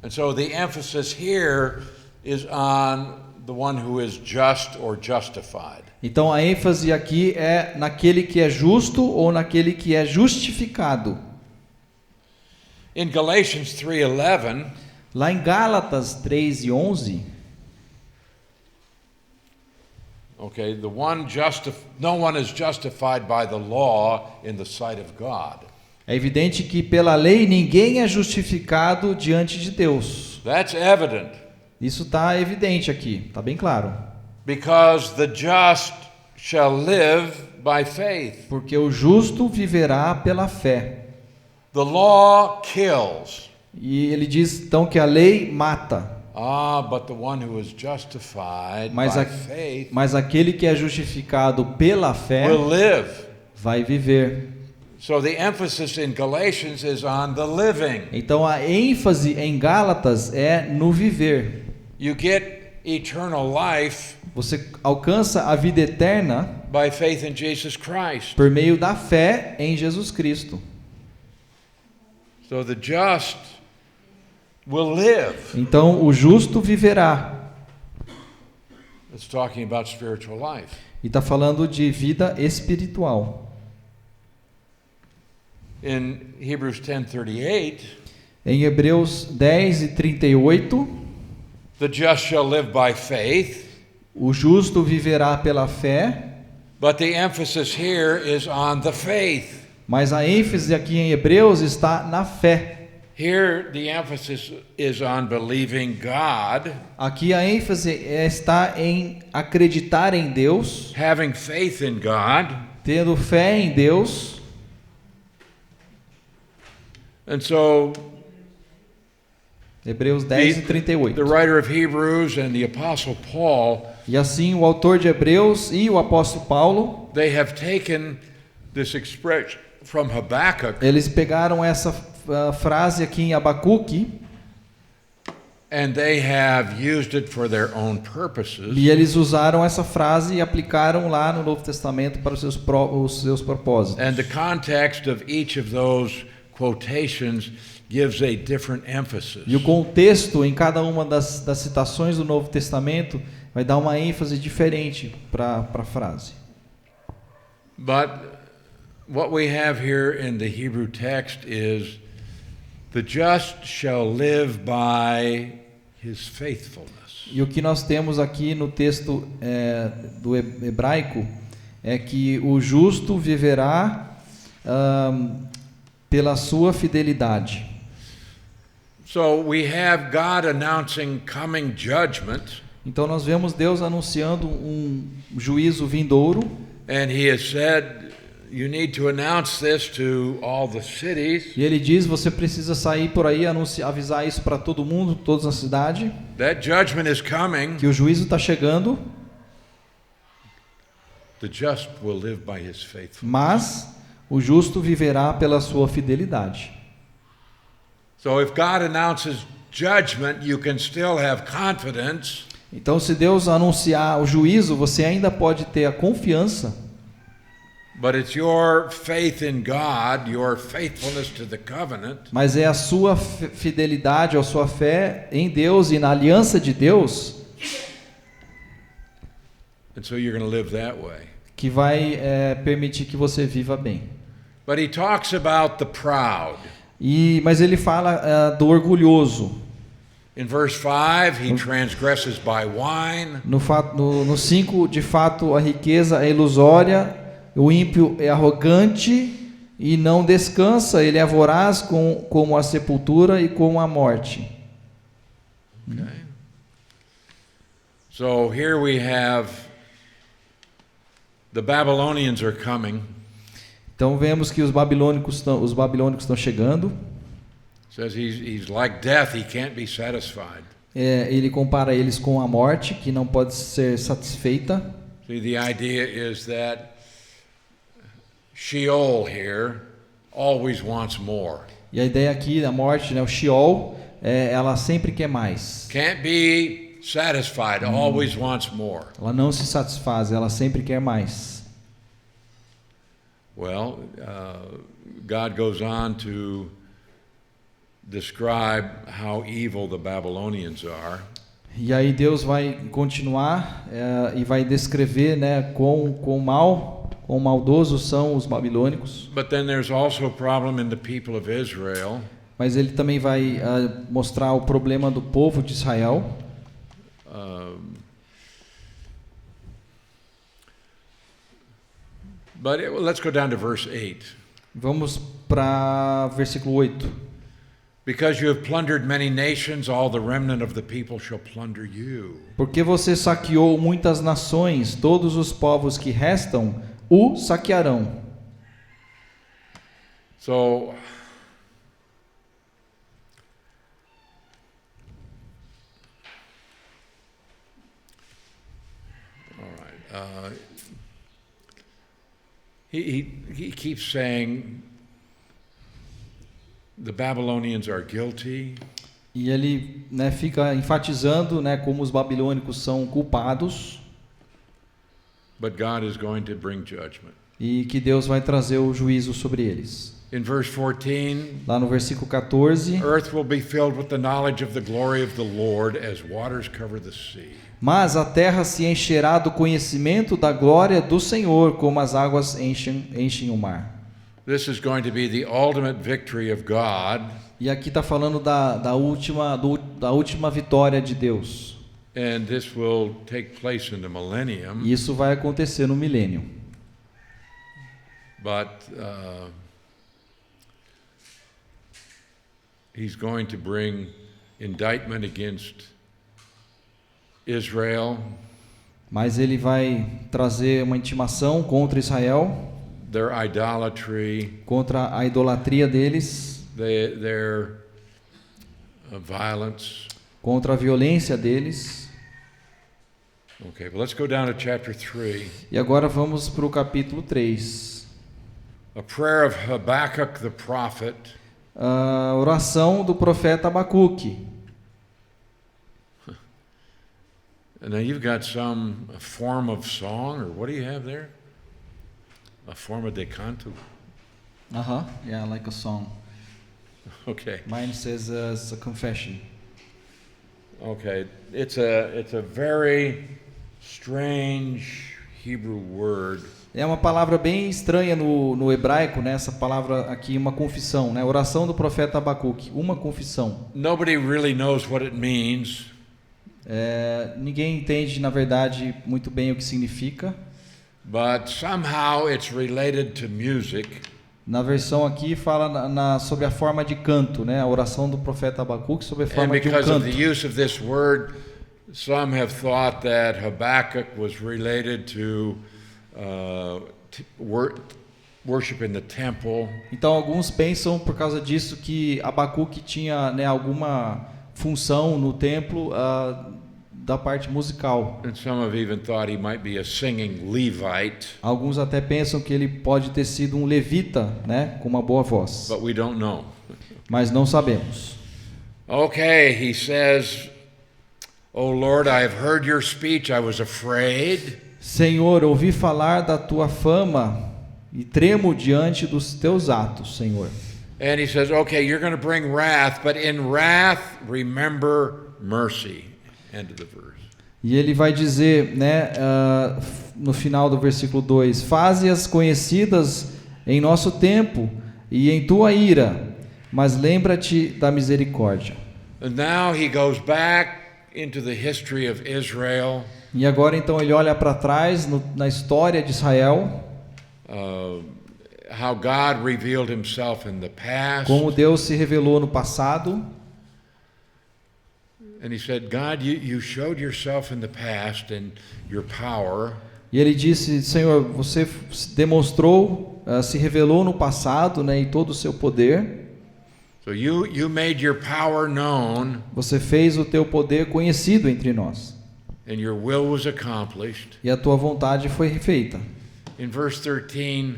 And so the emphasis here is on the one who is just or justified. Então a ênfase aqui é naquele que é justo ou naquele que é justificado. In Galatians 3:11, lá em Gálatas 3:11, okay, no one is justified by the law in the sight of God. É evidente que pela lei ninguém é justificado diante de Deus. That's evident. Isso está evidente aqui, está bem claro. Because the just shall live by faith. Porque o justo viverá pela fé. The law kills. E ele diz então que a lei mata. But the one who is justified by faith, mas aquele que é justificado pela fé will live. Vai viver. So the emphasis in Galatians is on the living. Então a ênfase em Gálatas é no viver. You get eternal life. Você alcança a vida eterna by faith in Jesus Christ. Por meio da fé em Jesus Cristo. So the just will live. Então o justo viverá. It's talking about spiritual life. E está falando de vida espiritual. In Hebrews 10:38, em Hebreus 10:38, the just shall live by faith. O justo viverá pela fé. But the emphasis here is on the faith. Mas a ênfase aqui em Hebreus está na fé. Here the emphasis is on believing God. Aqui a ênfase está em acreditar em Deus. Having faith in God. Tendo fé em Deus. And so Hebreus 10:38. The writer of Hebrews and the apostle Paul, e assim o autor de Hebreus e o apóstolo Paulo, they have taken this expression from Habakkuk. Eles pegaram essa frase aqui em Abacuque. And they have used it for their own purposes. E eles usaram essa frase e aplicaram lá no Novo Testamento para os seus propósitos. And the context of each of those quotations gives a different emphasis. E o contexto em cada uma das citações do Novo Testamento vai dar uma ênfase diferente para a frase. But what we have here in the Hebrew text is the just shall live by his faithfulness. E o que nós temos aqui no texto do hebraico é que o justo viverá pela sua fidelidade. So we have God announcing coming judgment. Então nós vemos Deus anunciando um juízo vindouro. And he has said, you need to announce this to all the cities. E ele diz, você precisa sair por aí avisar isso para todo mundo, toda a cidade. That judgment is coming. Que o juízo está chegando. The just will live by his faithfulness. Mas o justo viverá pela sua fidelidade. So if God announces judgment, you can still have confidence. Então, se Deus anunciar o juízo, você ainda pode ter a confiança, but it's your faith in God, your faithfulness to the covenant, mas é a sua fidelidade, a sua fé em Deus e na aliança de Deus and so you're going to live that way. que vai permitir que você viva bem. But he talks about the proud. Mas ele fala do orgulhoso. In verse 5, he transgresses by wine. No 5, de fato, a riqueza é ilusória, o ímpio é arrogante e não descansa, ele é voraz como a sepultura e como a morte. Okay. So here we have the Babylonians are coming. Então vemos que os babilônicos estão chegando. Says he's like death, he can't be satisfied. Ele compara eles com a morte, que não pode ser satisfeita. See, the idea is that Sheol here always wants more. E a ideia aqui da morte, né, o Sheol, ela sempre quer mais. Can't be satisfied, always wants more. Ela não se satisfaz, ela sempre quer mais. Well, God goes on to describe how evil the Babylonians are. E aí Deus vai continuar e vai descrever, né, quão maldosos são os babilônicos. But then there's also a problem in the people of Israel. Mas ele também vai mostrar o problema do povo de Israel. But let's go down to verse 8. Vamos para versículo 8. Because you have plundered many nations, all the remnant of the people shall plunder you. Porque você saqueou muitas nações, todos os povos que restam o saquearão. So, all right. He keeps saying the Babylonians are guilty. E ele, né, fica enfatizando, né, como os babilônicos são culpados. But God is going to bring judgment. E que Deus vai trazer o juízo sobre eles. In verse 14, lá no versículo 14, earth will be filled with the knowledge of the glory of the Lord as waters cover the sea. Mas a terra se encherá do conhecimento da glória do Senhor, como as águas enchem o mar. This is going to be the ultimate victory of God. E aqui está falando da última vitória de Deus. And this will take place in the millennium. E isso vai acontecer no milênio. But he's going to bring indictment against Israel. Mas ele vai trazer uma intimação contra Israel, their idolatry, contra a idolatria deles, their violence, contra a violência deles. Okay, well, let's go down to chapter 3. E agora vamos para o capítulo 3. A prayer of Habakkuk the prophet. A oração do profeta Abacuque. And now you've got a form of song, or what do you have there? A forma de canto. Yeah, like a song. Okay. Mine says it's a confession. Okay, it's a very strange Hebrew word. É uma palavra bem estranha no hebraico, né? Essa palavra aqui, uma confissão, né? Oração do profeta Abacuque, uma confissão. Nobody really knows what it means. Ninguém entende, na verdade, muito bem o que significa. But somehow it's related to music. Na versão aqui fala sobre a forma de canto, né? A oração do profeta Abacuque sobre a forma de um canto. And because of the use of this word, some have thought that Habakkuk was related to worship in the temple. Então alguns pensam por causa disso que Abacuque tinha, né, alguma função no templo da parte musical. And some have even thought he might be a singing Levite. Alguns até pensam que ele pode ter sido um levita, né, com uma boa voz. But we don't know. Mas não sabemos. Okay, he says, Oh Lord, I have heard your speech, I was afraid. Senhor, ouvi falar da tua fama e tremo diante dos teus atos, Senhor. And he says, okay, you're going to bring wrath, but in wrath, remember mercy. End of the verse. E ele vai dizer, né, no final do versículo 2, faze-as conhecidas em nosso tempo e em tua ira, mas lembra-te da misericórdia. And now he goes back into the history of Israel. E agora então ele olha para trás na história de Israel, How God revealed himself in the past. como Deus se revelou no passado. And he said, God, you showed yourself in the past and your power. E ele disse, Senhor, você demonstrou, se revelou no passado, né, e todo o seu poder. So you made your power known. Você fez o teu poder conhecido entre nós. And your will was accomplished. E a tua vontade foi feita. In verse 13,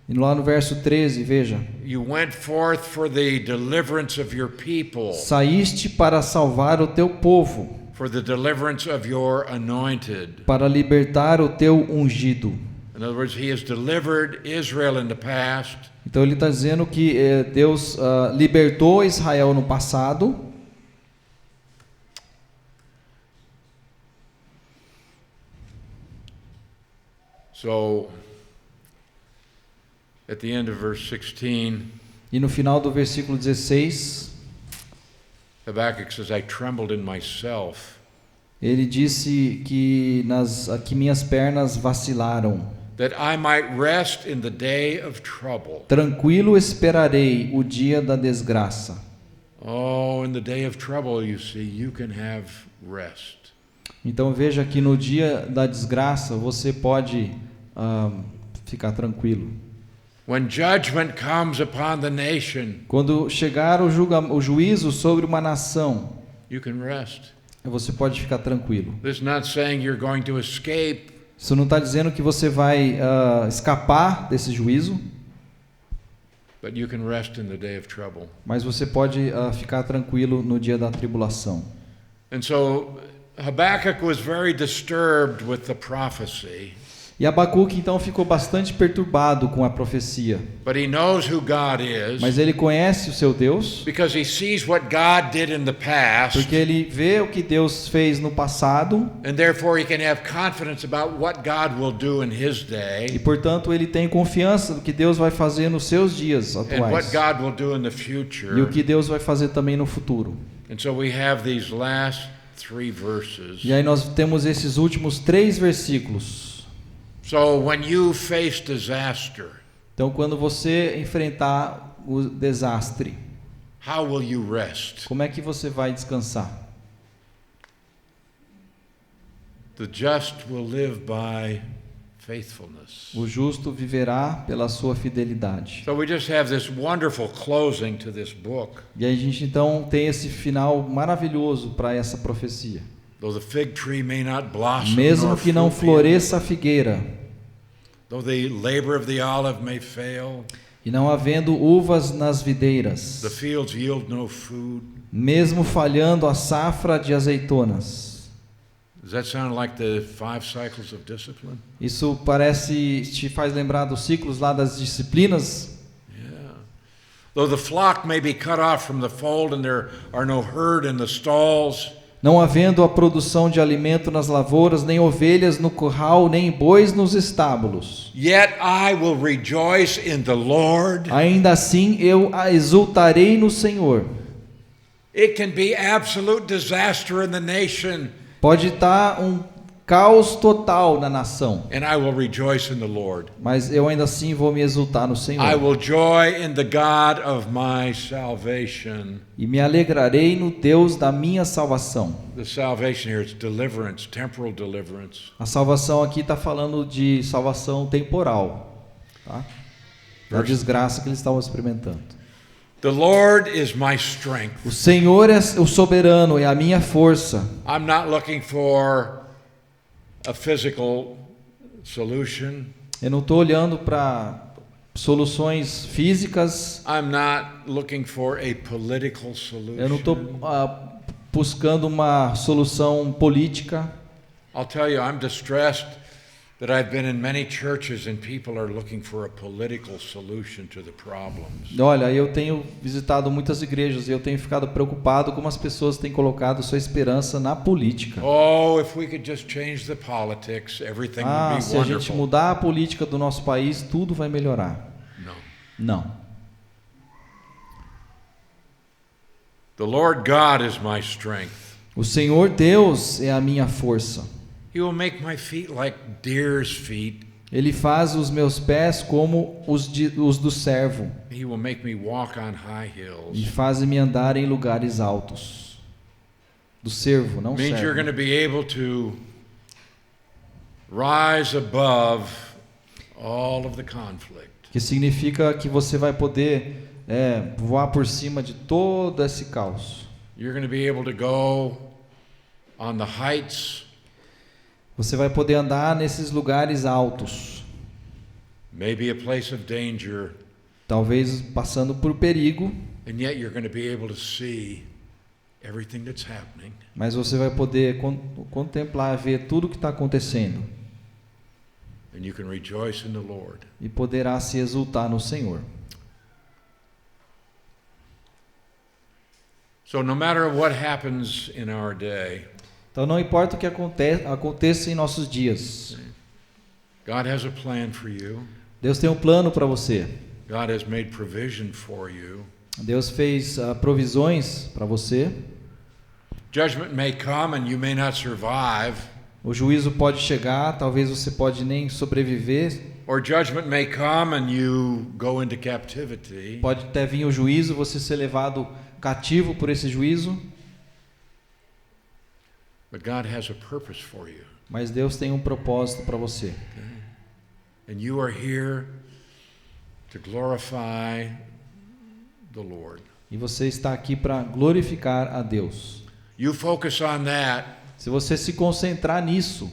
E lá no verso 13, veja. you went forth for the deliverance of your people, Saíste para salvar o teu povo, for the deliverance of your anointed. para libertar o teu ungido. In other words, he has delivered Israel in the past. Então ele está dizendo que Deus libertou Israel no passado. So, at the end of verse 16, E no final do versículo 16, Habakkuk says, I trembled in myself, ele disse que minhas pernas vacilaram. that I might rest in the day of trouble. Tranquilo esperarei o dia da desgraça. Oh, in the day of trouble, you see, you can have rest. Então veja que no dia da desgraça você pode ficar tranquilo. When judgment comes upon the nation, Quando chegar o juízo sobre uma nação, you can rest. você pode ficar tranquilo. This is not saying you're going to escape, Isso não está dizendo que você vai escapar desse juízo, but you can rest in the day of trouble. mas você pode ficar tranquilo no dia da tribulação. And so Habakkuk was very disturbed with the prophecy, E Abacuque então ficou bastante perturbado com a profecia, but he knows who God is, mas ele conhece o seu Deus, because he sees what God did in the past, porque ele vê o que Deus fez no passado, and therefore he can have confidence about what God will do in his e day portanto ele tem confiança no que Deus vai fazer nos seus dias and what atuais, God will do in the e o future. que Deus vai fazer também no futuro. And so we have these last 3 verses. E aí nós temos esses últimos 3 versículos. So when you face disaster, Então, quando você enfrentar o desastre, how will you rest? como é que você vai descansar? The just will live by faithfulness. O justo viverá pela sua fidelidade. So we just have this wonderful closing to this book. E aí a gente então tem esse final maravilhoso para essa profecia. Though the fig tree may not blossom, Mesmo nor que não fruit be in it, floresça a figueira, though the labor of the olive may fail, e não havendo uvas nas videiras, the fields yield no food. mesmo falhando a safra de azeitonas. Does that sound like the 5 cycles of discipline? Isso te faz lembrar dos ciclos lá das disciplinas? Yeah. Though the flock may be cut off from the fold and there are no herd in the stalls, Não havendo a produção de alimento nas lavouras, nem ovelhas no curral, nem bois nos estábulos. yet I will rejoice in the Lord. Ainda assim eu exultarei no Senhor. It can be absolute disaster in the nation, Pode estar um caos total na nação, and I will rejoice in the Lord. mas eu ainda assim vou me exultar no I Senhor. will joy in the God of my salvation. E me alegrarei no Deus da minha salvação. The salvation here is deliverance, temporal deliverance. A salvação aqui está falando de salvação temporal, tá? Da desgraça que eles estavam experimentando. The Lord is my strength. O Senhor é o soberano, é a minha força. I'm not looking for a physical solution. Eu não estou olhando para soluções físicas. I'm not looking for a political Eu não estou solution. buscando uma solução política. I'll tell you, I'm distressed that I've been in many churches and people are looking for a political solution to the problems. Olha, eu tenho visitado muitas igrejas e eu tenho ficado preocupado como as pessoas têm colocado sua esperança na política. Oh, if we could just change the politics, everything would be Se a gente wonderful. mudar a política do nosso país, tudo vai melhorar. No. Não. The Lord God is my strength. O Senhor Deus é a minha força. He will make my feet like deer's feet. Ele faz os meus pés como os do servo He will make me walk on high e hills. faz-me andar em lugares altos. Do servo, não Means you're going servo. to be able to rise above all of the conflict. Que significa que você vai poder voar por cima de todo esse caos. You're going to be able to go on the heights. Você vai poder andar nesses lugares altos, Maybe a place of danger, talvez passando por perigo, and yet you're going to be able to see everything that's happening. mas você vai poder contemplar, ver tudo o que está acontecendo And you can rejoice in the Lord. e poderá se exultar no Senhor. So no matter what happens in our day, Então não importa o que aconteça em nossos dias, God has a plan for you. Deus tem um plano para você. God has made provision for you. Deus fez provisões para você. Judgment may come and you may not survive, O juízo pode chegar, talvez você pode nem sobreviver. or judgment may come and you go into captivity. Pode até vir o juízo, você ser levado cativo por esse juízo. But God has a purpose for you. Mas Deus tem um propósito para você. And you are here to glorify the Lord. E você está aqui para glorificar a Deus. You focus on that, Se você se concentrar nisso,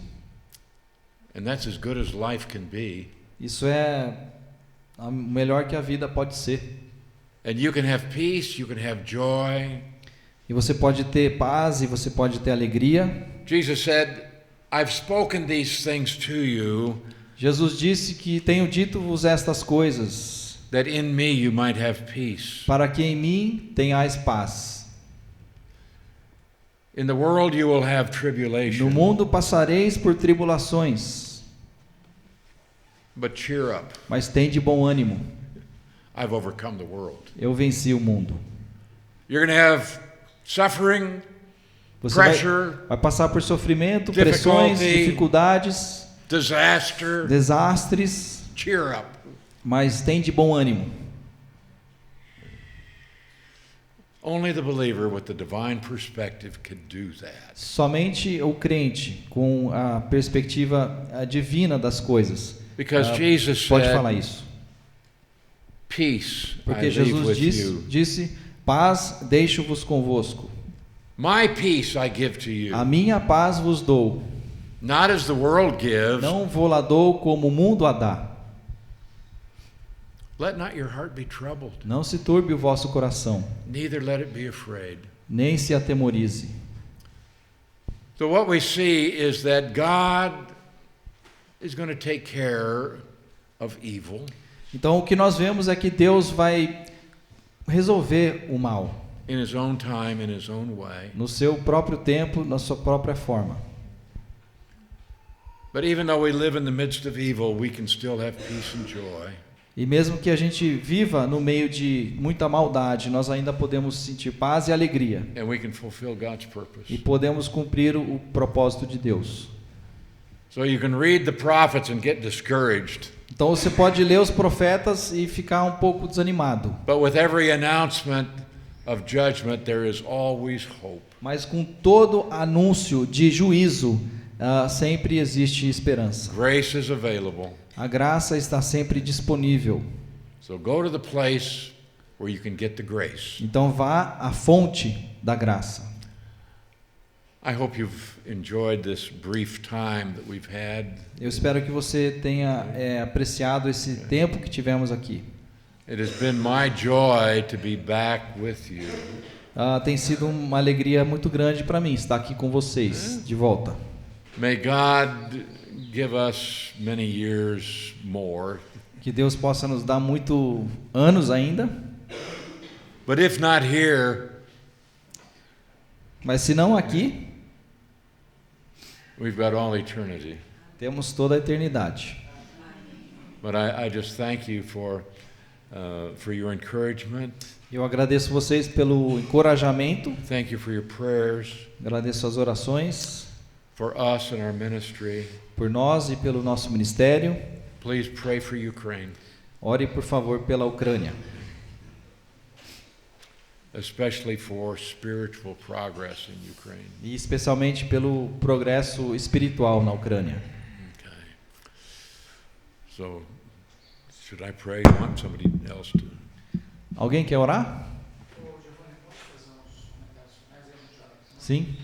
and that's as good as life can be. isso é o melhor que a vida pode ser. And you can have peace, you can have joy. E você pode ter paz e você pode ter alegria. Jesus said, I've spoken these things to you, Jesus disse que tenho dito-vos estas coisas, that in me you might have peace. para que em mim tenhais paz. In the world you will have No tribulation, mundo passareis por tribulações, but cheer up. mas tende bom ânimo. I've overcome the world. Eu venci o mundo. You're going to have suffering, Você pressure, vai passar por sofrimento, difficulty, pressões, dificuldades, disaster. desastres, Cheer up. mas tende bom ânimo. Only the believer with the divine perspective can do that. Somente o crente com a perspectiva divina das coisas Because Jesus pode said, falar isso. peace I Porque leave Jesus with you. disse, paz deixo-vos convosco. My peace I give to you. A minha paz vos dou. Not as the world gives. Não vou lá dou como o mundo a dá. Let not your heart be troubled. Não se turbe o vosso coração, Neither let it be afraid. nem se atemorize. So what we see is that God is going to take care of evil Então o que nós vemos é que Deus vai resolver o mal in His own time, in His own way. no seu próprio tempo, na sua própria forma. But even though we live in the midst of evil, we can still have peace and joy. E mesmo que a gente viva no meio de muita maldade, nós ainda podemos sentir paz e alegria. And we can fulfill God's E purpose. podemos cumprir o propósito de Deus. So you can read the prophets and get discouraged. Então você pode ler os profetas e ficar um pouco desanimado. But with every announcement of judgment, there is always hope. Mas com todo anúncio de juízo, sempre existe esperança. Grace is available. A graça está sempre disponível. So go to the place where you can get the grace. Então vá à fonte da graça. I hope you've enjoyed this brief time that we've had. Eu espero que você tenha apreciado esse tempo que tivemos aqui. It has been my joy to be back with you. Tem sido uma alegria muito grande para mim estar aqui com vocês de volta. May God give us many years more. Que Deus possa nos dar muitos anos ainda. But if not here, mas se não aqui, we've got all eternity. Temos toda a eternidade. But I just thank you for your encouragement. Eu agradeço vocês pelo encorajamento. Thank you for your prayers. Agradeço as orações. For us and our ministry. Por nós e pelo nosso ministério. Please pray for Ukraine. Ore por favor pela Ucrânia. Especially for spiritual progress in Ukraine. E especialmente pelo progresso espiritual na Ucrânia. Okay. So, should I pray? You want somebody else to? Alguém quer orar? Sim.